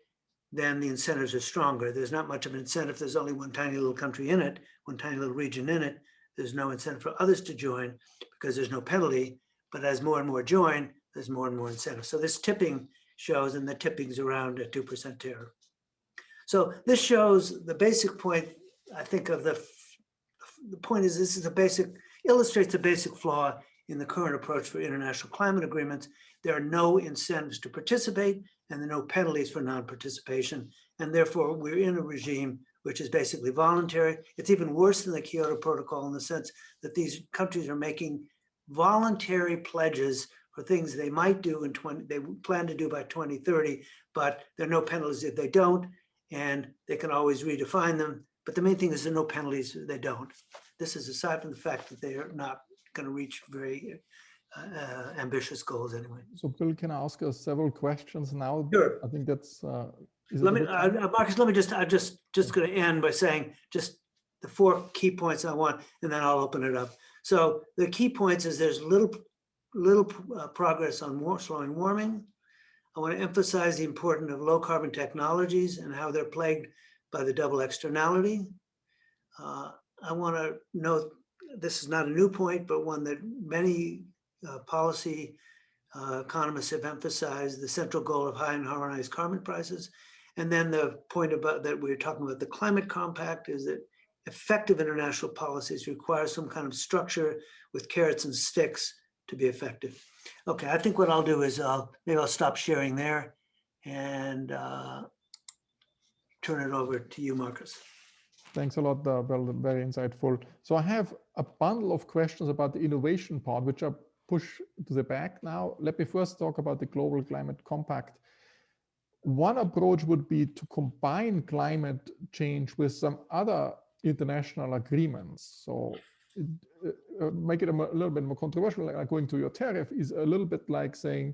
then the incentives are stronger. There's not much of an incentive. There's only one tiny little country in it, one tiny little region in it. There's no incentive for others to join because there's no penalty. But as more and more join, there's more and more incentive. So this tipping shows, and the tipping is around a 2% tariff. So this shows the basic point, I think, of the point is this is illustrates the basic flaw in the current approach for international climate agreements. There are no incentives to participate, and there are no penalties for non-participation. And therefore, we're in a regime which is basically voluntary. It's even worse than the Kyoto Protocol in the sense that these countries are making voluntary pledges for things they might do they plan to do by 2030, but there are no penalties if they don't, and they can always redefine them. But the main thing is there are no penalties if they don't. This is aside from the fact that they are not going to reach very ambitious goals anyway. So Bill, can I ask us several questions now? Sure. I think that's, Marcus, I'm just going to end by saying just the 4 key points I want, and then I'll open it up. So the key points is there's little progress on slowing warming. I want to emphasize the importance of low carbon technologies and how they're plagued by the double externality. I want to note, this is not a new point, but one that many policy economists have emphasized, the central goal of high and harmonized carbon prices. And then the point about that we're talking about the climate compact is that effective international policies require some kind of structure with carrots and sticks to be effective. Okay, I think what I'll do is maybe I'll stop sharing there and turn it over to you, Marcus. Thanks a lot, Bill, very insightful. So I have a bundle of questions about the innovation part, which I push to the back now. Let me first talk about the Global Climate Compact. One approach would be to combine climate change with some other international agreements. So make it a little bit more controversial, like going to your tariff is a little bit like saying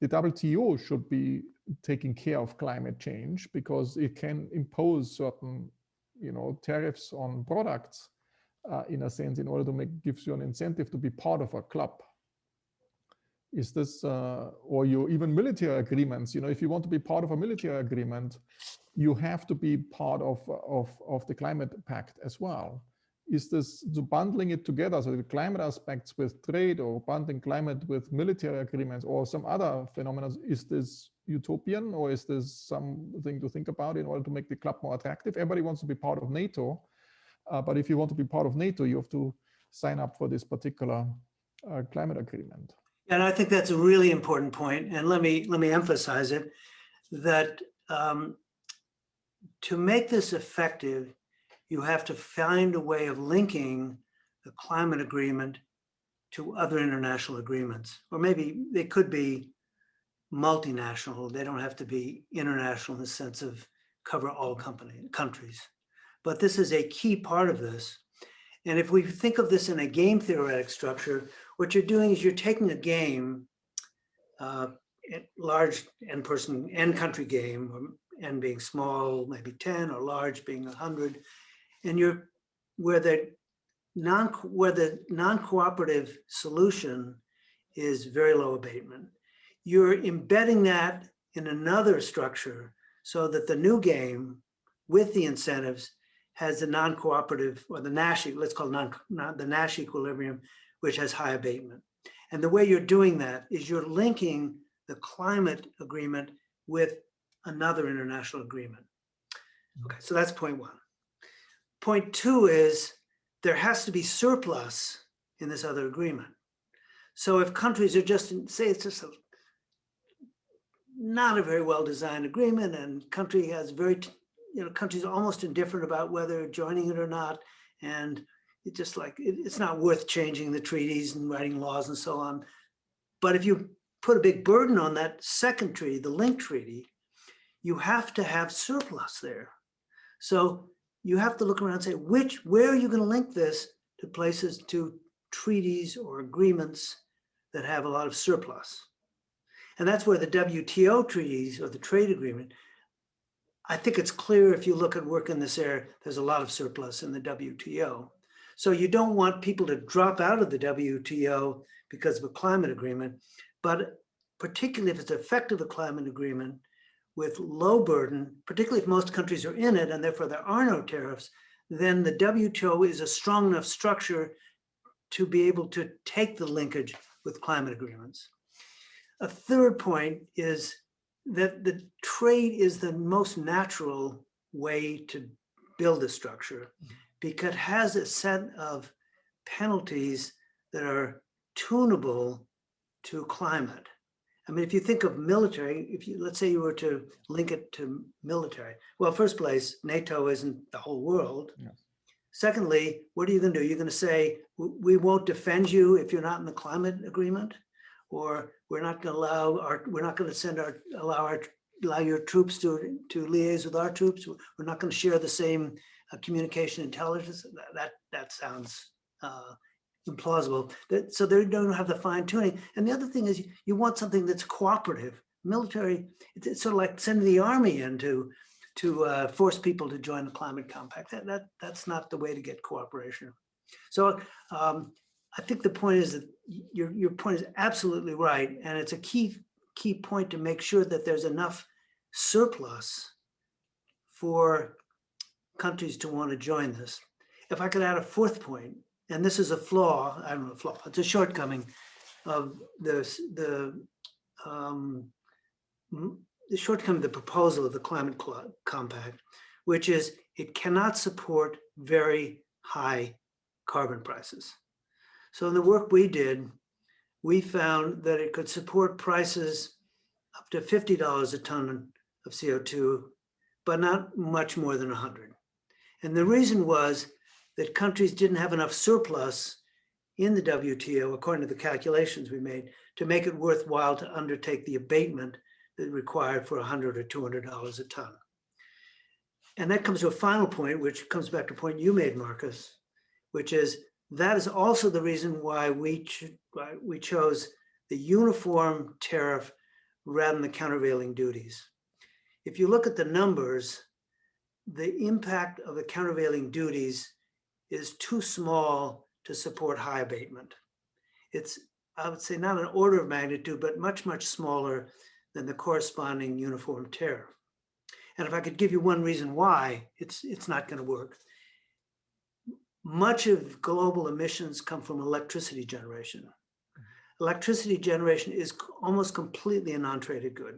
the WTO should be taking care of climate change because it can impose certain, tariffs on products in a sense in order to gives you an incentive to be part of a club. Is this, or even military agreements, if you want to be part of a military agreement, you have to be part of the climate pact as well. Is this bundling it together, so the climate aspects with trade or bundling climate with military agreements or some other phenomena, is this utopian or is this something to think about in order to make the club more attractive? Everybody wants to be part of NATO, but if you want to be part of NATO, you have to sign up for this particular climate agreement. And I think that's a really important point. And let me emphasize it, that to make this effective, you have to find a way of linking the climate agreement to other international agreements, or maybe they could be multinational. They don't have to be international in the sense of cover all countries. But this is a key part of this. And if we think of this in a game theoretic structure, what you're doing is you're taking a game, large n country game, or n being small, maybe 10, or large being 100, and where the non-cooperative solution is very low abatement. You're embedding that in another structure so that the new game with the incentives has the non-cooperative, or the Nash, let's call it the Nash equilibrium, which has high abatement. And the way you're doing that is you're linking the climate agreement with another international agreement. Okay, so that's point one. Point two is there has to be surplus in this other agreement. So if countries are just, say it's just not a very well-designed agreement, and country has countries are almost indifferent about whether joining it or not, and it's just like, it's not worth changing the treaties and writing laws and so on. But if you put a big burden on that second treaty, the link treaty, you have to have surplus there. So you have to look around and say, where are you going to link this to places, to treaties or agreements that have a lot of surplus? And that's where the WTO treaties or the trade agreement, I think it's clear if you look at work in this area, there's a lot of surplus in the WTO. So you don't want people to drop out of the WTO because of a climate agreement, but particularly if it's effective a climate agreement with low burden, particularly if most countries are in it and therefore there are no tariffs, then the WTO is a strong enough structure to be able to take the linkage with climate agreements. A third point is that the trade is the most natural way to build a structure because it has a set of penalties that are tunable to climate. I mean, if you think of military, let's say you were to link it to military, well, first place, NATO isn't the whole world. Yes. Secondly, what are you going to do? You're going to say, we won't defend you if you're not in the climate agreement, or we're not going to allow your troops to liaise with our troops. We're not going to share the same communication intelligence. That sounds implausible. So they don't have the fine tuning. And the other thing is you want something that's cooperative. Military, it's sort of like sending the army in to force people to join the climate compact. That's not the way to get cooperation. So I think the point is that your point is absolutely right. And it's a key point to make sure that there's enough surplus for countries to want to join this. If I could add a fourth point, and this is a flaw, I don't know, flaw, it's a shortcoming of the shortcoming of the proposal of the climate compact, which is it cannot support very high carbon prices. So in the work we did, we found that it could support prices up to $50 a ton of CO2, but not much more than 100. And the reason was that countries didn't have enough surplus in the WTO, according to the calculations we made, to make it worthwhile to undertake the abatement that required for $100 or $200 a ton. And that comes to a final point, which comes back to a point you made, Marcus, which is that is also the reason why we chose the uniform tariff rather than the countervailing duties. If you look at the numbers, the impact of the countervailing duties is too small to support high abatement. It's, I would say, not an order of magnitude, but much, much smaller than the corresponding uniform tariff. And if I could give you one reason why it's not going to work, much of global emissions come from electricity generation. Electricity generation is almost completely a non-traded good.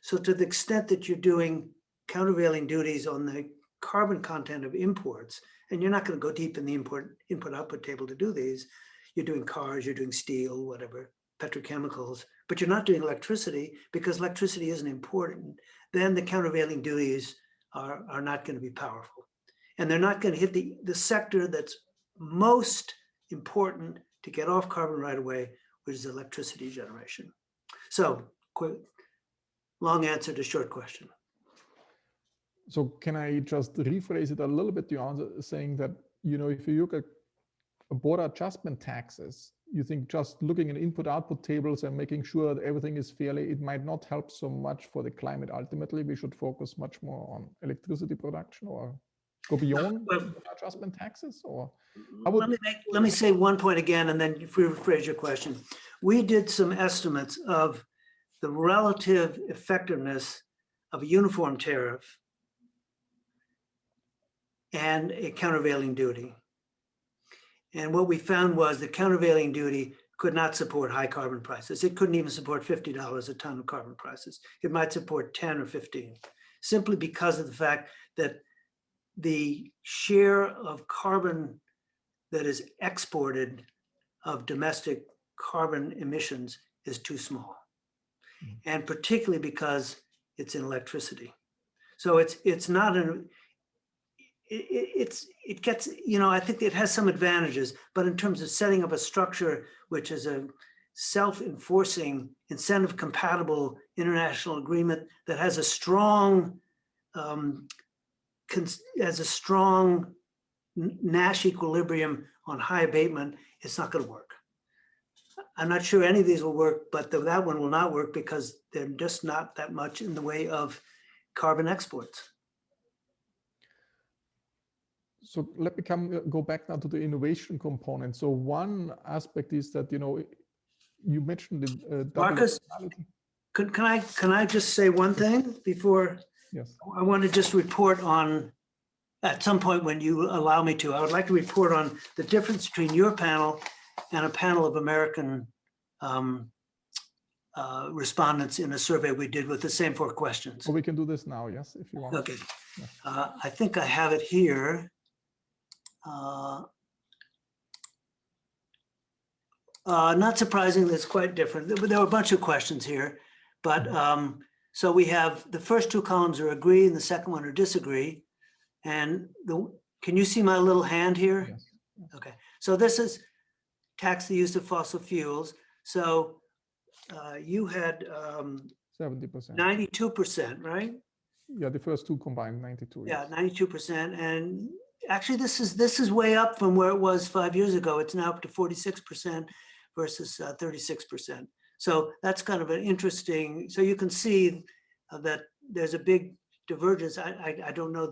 So to the extent that you're doing countervailing duties on the carbon content of imports, and you're not going to go deep in the input-output table to do these, you're doing cars, you're doing steel, whatever, petrochemicals, but you're not doing electricity because electricity isn't important, then the countervailing duties are not going to be powerful. And they're not going to hit the sector that's most important to get off carbon right away, which is electricity generation. So, quick, long answer to short question. So can I just rephrase it a little bit? You answer saying that, you know, if you look at border adjustment taxes, you think just looking at input-output tables and making sure that everything is fairly, it might not help so much for the climate. Ultimately, we should focus much more on electricity production, or go beyond adjustment taxes? Or let me say one point again, and then rephrase your question. We did some estimates of the relative effectiveness of a uniform tariff and a countervailing duty. And what we found was the countervailing duty could not support high carbon prices. It couldn't even support $50 a ton of carbon prices. It might support 10 or 15. simply because of the fact that the share of carbon that is exported of domestic carbon emissions is too small. And particularly because it's in electricity. So it's not an, it gets, I think it has some advantages, but in terms of setting up a structure which is a self-enforcing, incentive-compatible international agreement that has a strong Nash equilibrium on high abatement, it's not going to work. I'm not sure any of these will work, but that one will not work because they're just not that much in the way of carbon exports. So let me go back now to the innovation component. So one aspect is that, you mentioned the Markus, can I just say one thing before? Yes. I want to just report on, at some point when you allow me to, I would like to report on the difference between your panel and a panel of American respondents in a survey we did with the same 4 questions. Well, we can do this now, yes, if you want. Okay. Yeah. I think I have it here. Not surprisingly, it's quite different. There were a bunch of questions here, but so we have the first 2 columns are agree and the second one are disagree. And can you see my little hand here? Yes. Okay, so this is tax the use of fossil fuels. So you had 70%. 92%, right? Yeah, the first 2 combined, 92. Yeah, yes. 92%. And actually, this is way up from where it was 5 years ago. It's now up to 46% versus 36%. So that's kind of an interesting. So you can see that there's a big divergence. I don't know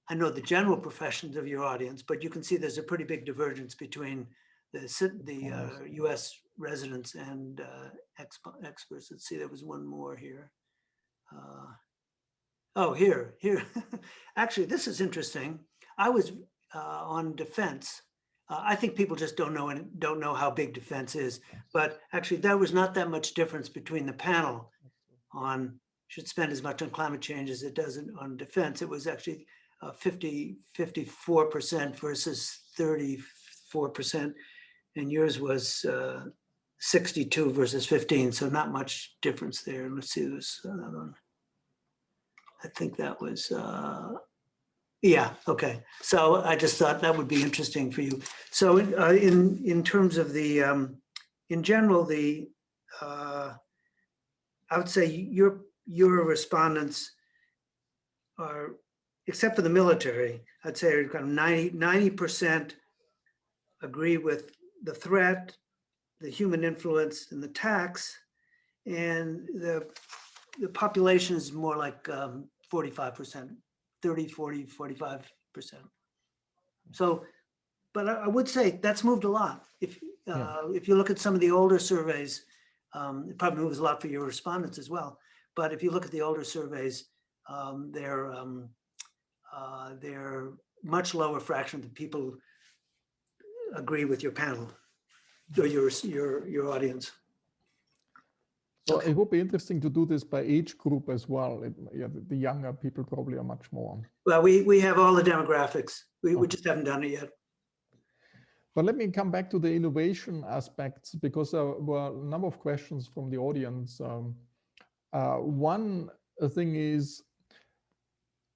I know the general professions of your audience, but you can see there's a pretty big divergence between the U.S. residents and experts. Let's see, there was one more here. Oh, here. Actually, this is interesting. I was on defense. I think people just don't know how big defense is. But actually, there was not that much difference between the panel on should spend as much on climate change as it does on defense. It was actually 54% versus 34%, and yours was 62 versus 15. So not much difference there. Let's see this another one. I think that was, yeah, okay. So I just thought that would be interesting for you. So in terms of the, in general, I would say your respondents are, except for the military, I'd say kind of 90% agree with the threat, the human influence, and the tax, and the population is more like 45%, 30, 40, 45%. So, but I would say that's moved a lot. If you look at some of the older surveys, it probably moves a lot for your respondents as well. But if you look at the older surveys, they're much lower fraction of the people agree with your panel or your audience. So Okay. it would be interesting to do this by age group as well. The younger people probably are much more. Well, we have all the demographics. We just haven't done it yet. But let me come back to the innovation aspects, because there were a number of questions from the audience. One thing is,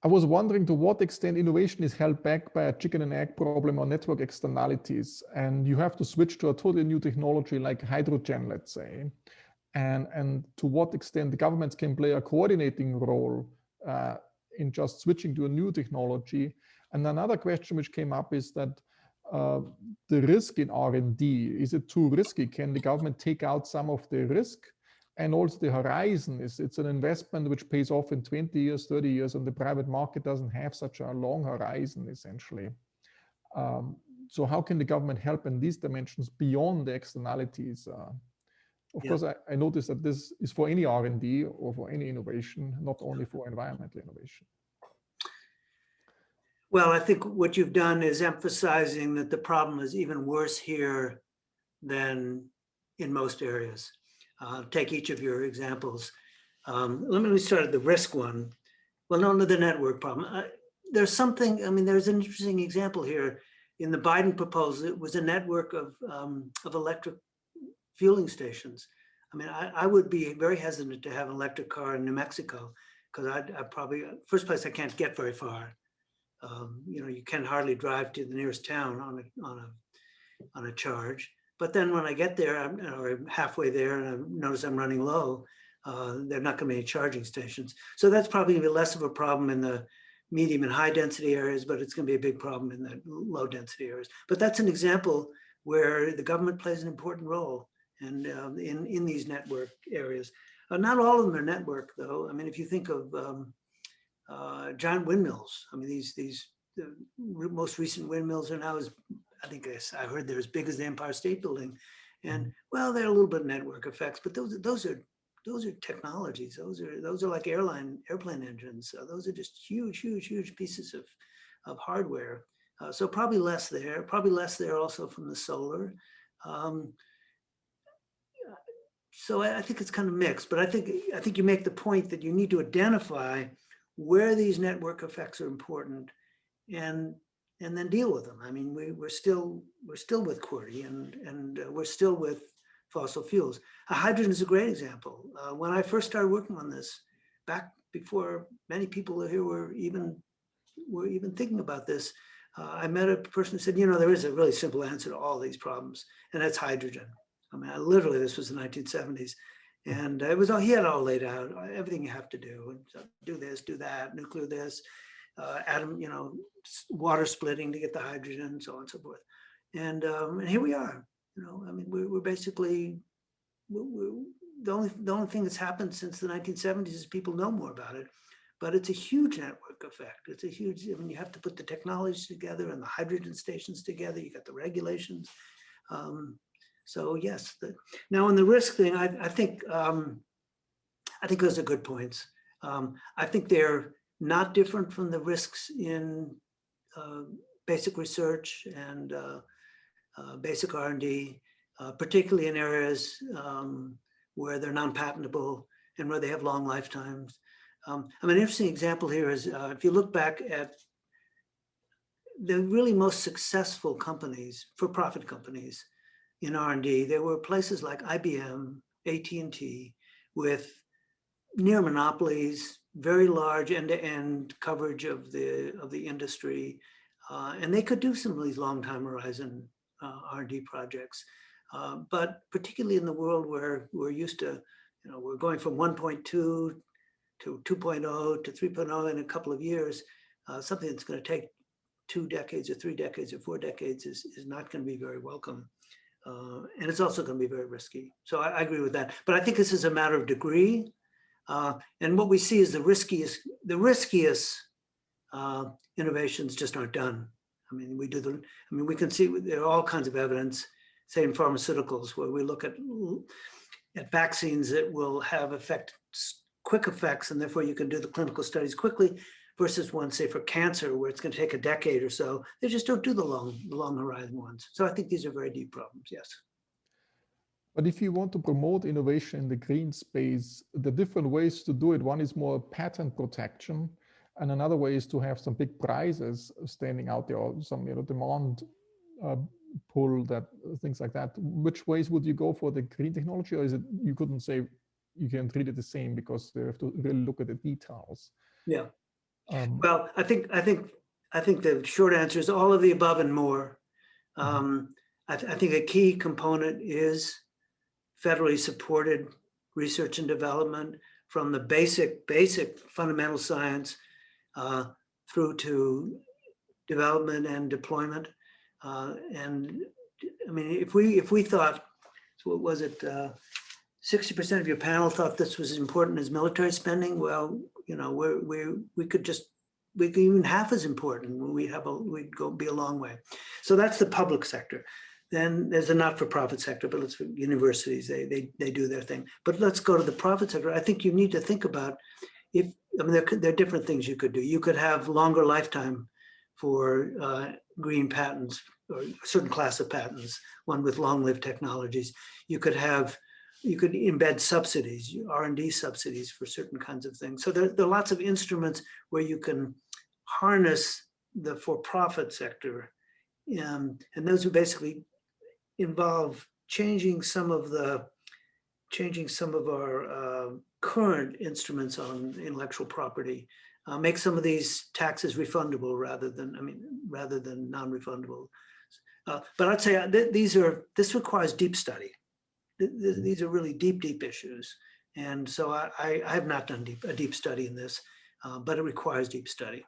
I was wondering to what extent innovation is held back by a chicken and egg problem or network externalities, and you have to switch to a totally new technology like hydrogen, let's say, and to what extent the governments can play a coordinating role in just switching to a new technology. And another question which came up is that the risk in R&D, is it too risky? Can the government take out some of the risk? And also the horizon, it's an investment which pays off in 20 years, 30 years, and the private market doesn't have such a long horizon, essentially. So how can the government help in these dimensions beyond the externalities? Of course, I noticed that this is for any R&D or for any innovation, not only for environmental innovation. Well, I think what you've done is emphasizing that the problem is even worse here than in most areas. Take each of your examples. Let me start at the risk one. Well, no, the network problem. There's something, I mean, there's an interesting example here. In the Biden proposal, it was a network of electric fueling stations. I mean, I would be very hesitant to have an electric car in New Mexico, because I probably, first place, I can't get very far. You know, you can hardly drive to the nearest town on a charge. But then when I get there, I'm halfway there, and I notice I'm running low, there are not going to be any charging stations. So that's probably going to be less of a problem in the medium and high density areas, but it's going to be a big problem in the low density areas. But that's an example where the government plays an important role and in these network areas. Not all of them are network, though. I mean, if you think of giant windmills, I mean, the most recent windmills are now, I think I heard they're as big as the Empire State Building. And well, there are a little bit of network effects, but those are technologies. Those are like airplane engines. Those are just huge pieces of hardware. So probably less there. Probably less there also from the solar. So I think it's kind of mixed. But I think you make the point that you need to identify where these network effects are important, and then deal with them. I mean, we're still with QWERTY, and we're still with fossil fuels. Hydrogen is a great example. When I first started working on this, back before many people here were even thinking about this, I met a person who said, you know, there is a really simple answer to all these problems, and that's hydrogen. I mean, literally, this was the 1970s. And it was all, he had it all laid out, everything you have to do, do this, do that, nuclear this, atom, you know, water splitting to get the hydrogen, so on and so forth. And here we are. You know, I mean, we're basically, the only thing that's happened since the 1970s is people know more about it, but it's a huge network effect. It's a huge, I mean, you have to put the technologies together and the hydrogen stations together. You got the regulations. So yes, now on the risk thing, I think those are good points. I think they're not different from the risks in basic research and basic R&D, particularly in areas where they're non-patentable and where they have long lifetimes. I mean, an interesting example here is if you look back at the really most successful companies, for-profit companies in R&D, there were places like IBM, AT&T, with near monopolies, very large end-to-end coverage of the industry, and they could do some of these long time horizon R&D projects. But particularly in the world where we're used to, you know, we're going from 1.2 to 2.0 to 3.0 in a couple of years, something that's going to take 2 decades or 3 decades or 4 decades is not going to be very welcome. And it's also going to be very risky. So I agree with that. But I think this is a matter of degree. And what we see is the riskiest innovations just aren't done. I mean, we can see there are all kinds of evidence, say in pharmaceuticals, where we look at vaccines that will have quick effects, and therefore you can do the clinical studies quickly, versus one, say for cancer, where it's going to take a decade or so. They just don't do the long horizon ones. So I think these are very deep problems, yes. But if you want to promote innovation in the green space, the different ways to do it, one is more patent protection, and another way is to have some big prizes standing out there, or some, you know, demand pull, that things like that. Which ways would you go for the green technology, or is it you couldn't say you can treat it the same because they have to really look at the details? Yeah. Well, I think the short answer is all of the above and more. I think a key component is federally supported research and development, from the basic fundamental science through to development and deployment. And I mean, if we thought, so what was it, 60% of your panel thought this was as important as military spending, well, you know, we could even half as important. We'd be a long way. So that's the public sector. Then there's a not-for-profit sector, but let's, universities, they do their thing. But let's go to the profit sector. I think you need to think about, there are different things you could do. You could have longer lifetime for green patents, or a certain class of patents, one with long-lived technologies. You could have embed subsidies, R&D subsidies for certain kinds of things. So there are lots of instruments where you can harness the for-profit sector, and those would basically involve changing some of our current instruments on intellectual property, make some of these taxes refundable rather than non-refundable. But I'd say this requires deep study. These are really deep issues, and so I have not done a deep study in this, but it requires deep study.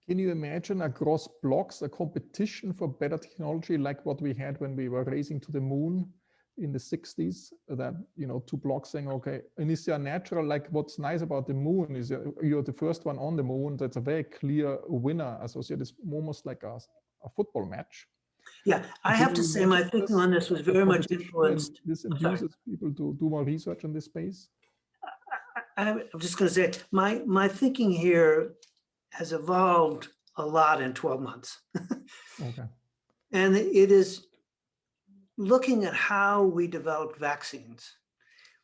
Can you imagine across blocks a competition for better technology like what we had when we were racing to the moon in the 60s? That, you know, two blocks saying, okay, and is there natural, like what's nice about the moon is you're the first one on the moon. That's a very clear winner associated. It's almost like a football match. Yeah, I have to say my thinking on this was very much influenced. This induces people to do more research in this space. I'm just going to say my thinking here has evolved a lot in 12 months. Okay. And it is looking at how we developed vaccines.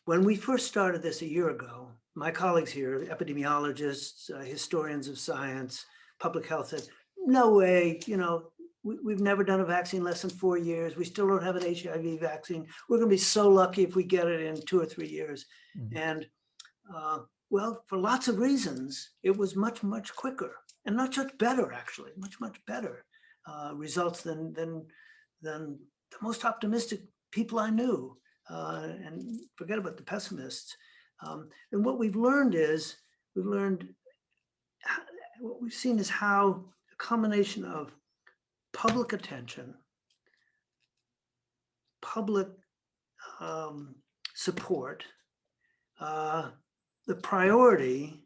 When we first started this a year ago, my colleagues here, epidemiologists, historians of science, public health, said, no way, you know, we've never done a vaccine less than 4 years. We still don't have an HIV vaccine. We're going to be so lucky if we get it in 2 or 3 years. Mm-hmm. And well, for lots of reasons, it was much quicker and much better, actually, much better results than the most optimistic people I knew, and forget about the pessimists. And what we've learned is, what we've seen is how a combination of public attention, public support, the priority,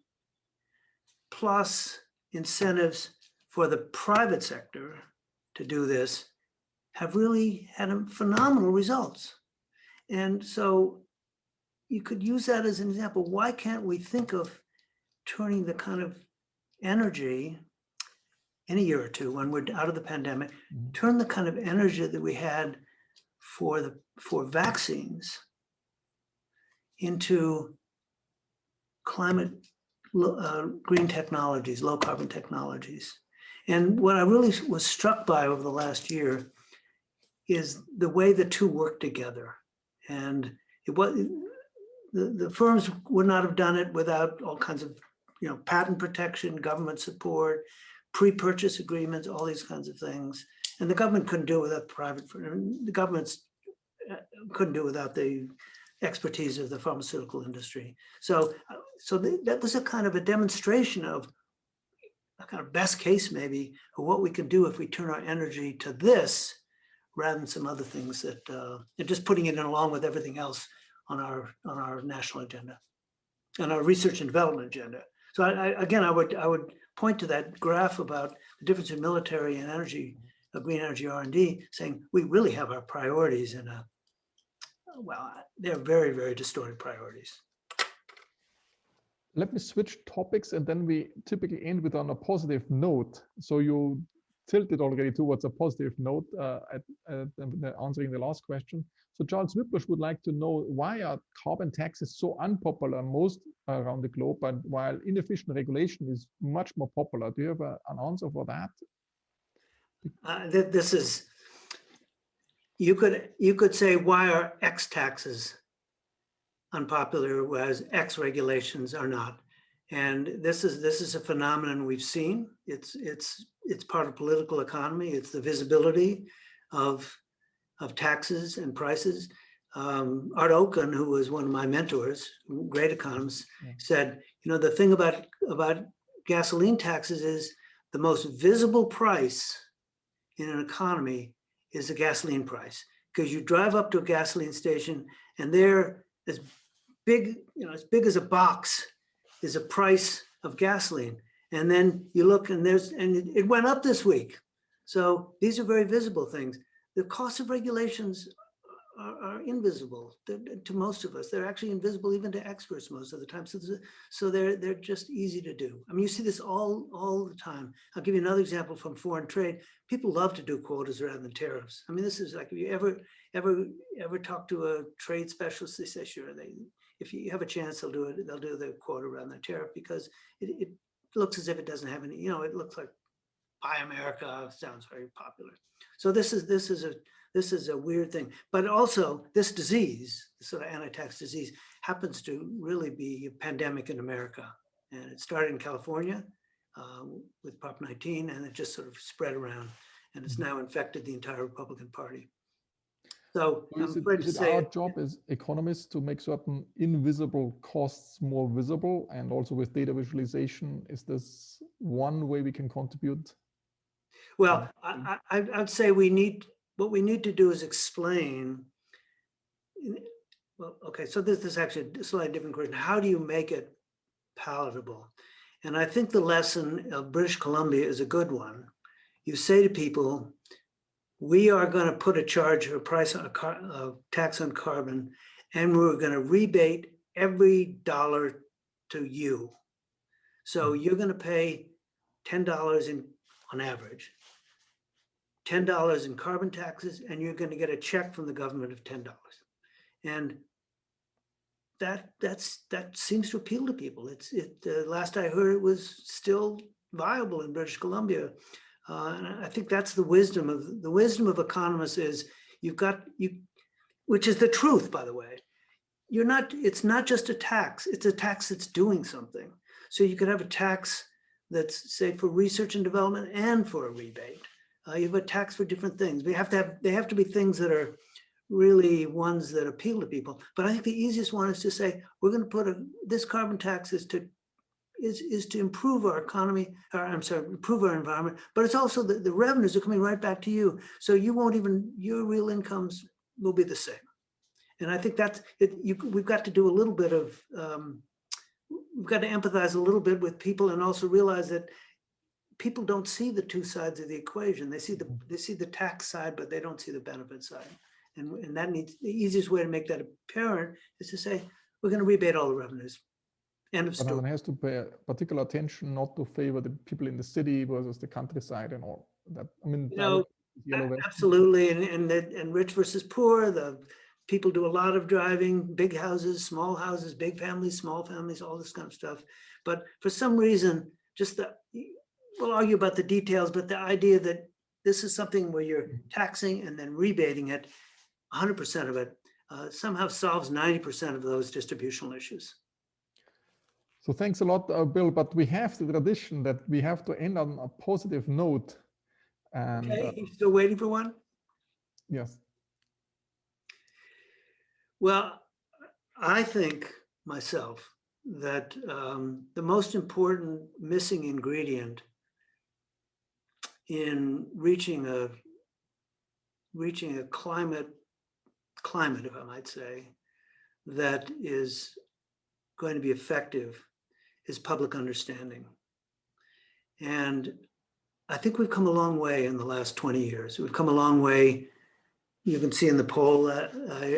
plus incentives for the private sector to do this, have really had phenomenal results. And so you could use that as an example. Why can't we think of turning the kind of energy in a year or two when we're out of the pandemic, turn the kind of energy that we had for vaccines into climate green technologies, low carbon technologies. And what I really was struck by over the last year is the way the two work together. And the firms would not have done it without all kinds of, you know, patent protection, government support, pre-purchase agreements, all these kinds of things. And the government couldn't do it without the governments couldn't do it without the expertise of the pharmaceutical industry. So that was a kind of a demonstration of a kind of best case maybe of what we can do if we turn our energy to this rather than some other things that and just putting it in along with everything else on our national agenda and our research and development agenda. So I would point to that graph about the difference in military and energy, green energy R&D, saying we really have our priorities in they're very distorted priorities. Let me switch topics, and then we typically end with on a positive note. So you tilted already towards a positive note at answering the last question. So Charles Whiplash would like to know, why are carbon taxes so unpopular most around the globe, but while inefficient regulation is much more popular? Do you have an answer for that? This is, you could say, why are X taxes unpopular, whereas X regulations are not? And this is a phenomenon we've seen. It's part of political economy. It's the visibility of taxes and prices. Art Oken, who was one of my mentors, great economist, said, you know, the thing about gasoline taxes is the most visible price in an economy is the gasoline price, because you drive up to a gasoline station and there, as big as a box, is a price of gasoline. And then you look and it went up this week. So these are very visible things. The cost of regulations are invisible to most of us. They're actually invisible even to experts most of the time. So they're just easy to do. I mean, you see this all the time. I'll give you another example from foreign trade. People love to do quotas rather than tariffs. I mean, this is like, if you ever talk to a trade specialist, they say, sure, if you have a chance, they'll do it. They'll do the quota rather than tariff, because it looks as if it doesn't have any, it looks like Buy America sounds very popular. So this is a weird thing. But also this disease, this sort of anti-tax disease, happens to really be a pandemic in America. And it started in California with Prop 19, and it just sort of spread around, and it's now infected the entire Republican Party. So is it our job as economists to make certain invisible costs more visible? And also with data visualization, is this one way we can contribute? Well, I'd say what we need to do is explain. Well, okay, so this is actually a slightly different question. How do you make it palatable? And I think the lesson of British Columbia is a good one. You say to people, we are going to put a charge or a price on a tax on carbon, and we're going to rebate every dollar to you. So you're going to pay $10 on average, $10 in carbon taxes, and you're going to get a check from the government of $10. And that seems to appeal to people. Last I heard, it was still viable in British Columbia. And I think that's the wisdom of economists is which is the truth, by the way. It's not just a tax, it's a tax that's doing something. So you could have a tax that's, say, for research and development and for a rebate. You have a tax for different things. They have to be things that are really ones that appeal to people. But I think the easiest one is to say, we're going to put this carbon tax is to improve our economy, improve our environment, but it's also the revenues are coming right back to you. So your real incomes will be the same. And I think that's it. We've got to do a little bit of, we've got to empathize a little bit with people, and also realize that people don't see the two sides of the equation. They see the tax side, but they don't see the benefit side. And that needs, the easiest way to make that apparent is to say, we're going to rebate all the revenues. End of story. One has to pay particular attention not to favor the people in the city versus the countryside and all that. I mean, absolutely. And rich versus poor. The people do a lot of driving, big houses, big families, small families, all this kind of stuff. But for some reason, we'll argue about the details, but the idea that this is something where you're taxing and then rebating it, 100% of it, somehow solves 90% of those distributional issues. So thanks a lot, Bill, but we have the tradition that we have to end on a positive note. And, okay, you still waiting for one? Yes. Well, I think myself that the most important missing ingredient in reaching a climate, if I might say, that is going to be effective is public understanding. And I think we've come a long way in the last 20 years. We've come a long way. You can see in the poll that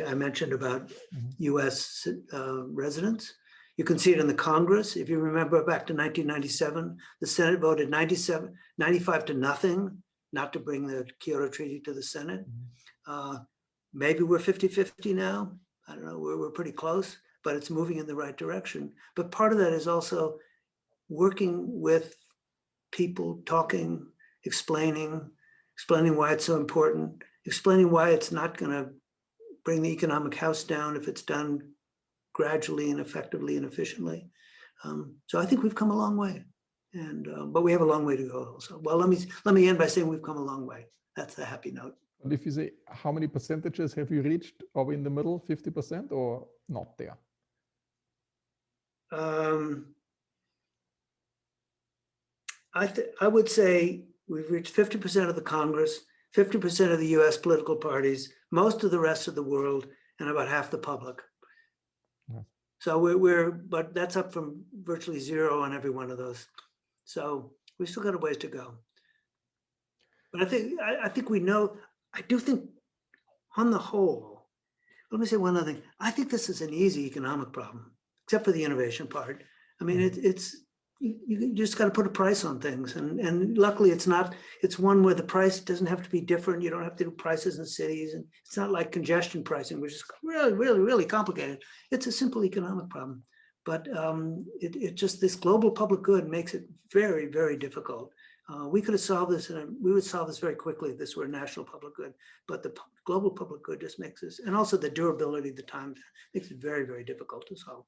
I mentioned about US residents. You can see it in the Congress. If you remember back to 1997, the Senate voted 95 to nothing, not to bring the Kyoto Treaty to the Senate. Maybe we're 50-50 now. I don't know, we're pretty close, but it's moving in the right direction. But part of that is also working with people, talking, explaining why it's so important, explaining why it's not going to bring the economic house down if it's done gradually and effectively and efficiently. So I think we've come a long way, and but we have a long way to go also. Well, let me end by saying we've come a long way. That's the happy note. And if you say, how many percentages have you reached? Are we in the middle, 50% or not there? I would say we've reached 50% of the Congress, 50% of the US political parties, most of the rest of the world, and about half the public. Yeah. So but that's up from virtually zero on every one of those. So we've still got a ways to go. But I think we know, I do think on the whole, Let me say one other thing. I think this is an easy economic problem, except for the innovation part. I mean, you just got to put a price on things, and luckily it's not. It's one where the price doesn't have to be different. You don't have to do prices in cities, and it's not like congestion pricing, which is really complicated. It's a simple economic problem, but it just, this global public good makes it very difficult. We could have solved this, and we would solve this very quickly if this were a national public good. But the global public good just makes this, and also the durability of the time, makes it very difficult to solve.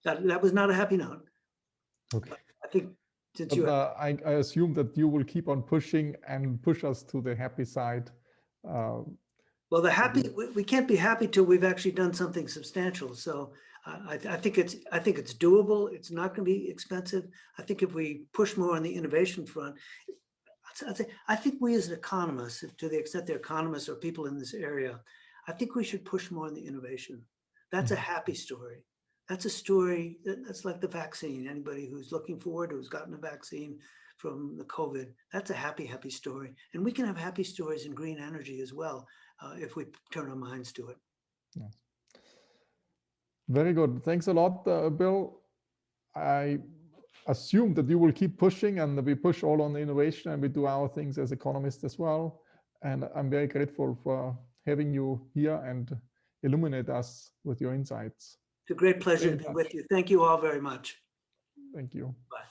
That was not a happy note. Okay. I think since I assume that you will keep on pushing and push us to the happy side. Well, the happy, we can't be happy till we've actually done something substantial. So I think it's doable. It's not going to be expensive. I think if we push more on the innovation front, I think we as economists, to the extent they're economists or people in this area, I think we should push more on the innovation. That's a happy story. That's a story that's like the vaccine. Anybody who's looking forward, who's gotten a vaccine from the COVID, that's a happy story. And we can have happy stories in green energy as well, if we turn our minds to it. Yes. Very good. Thanks a lot, Bill. I assume that you will keep pushing, and we push all on the innovation, and we do our things as economists as well. And I'm very grateful for having you here and illuminate us with your insights. It's a great pleasure to be with you. Thank you all very much. Thank you. Bye.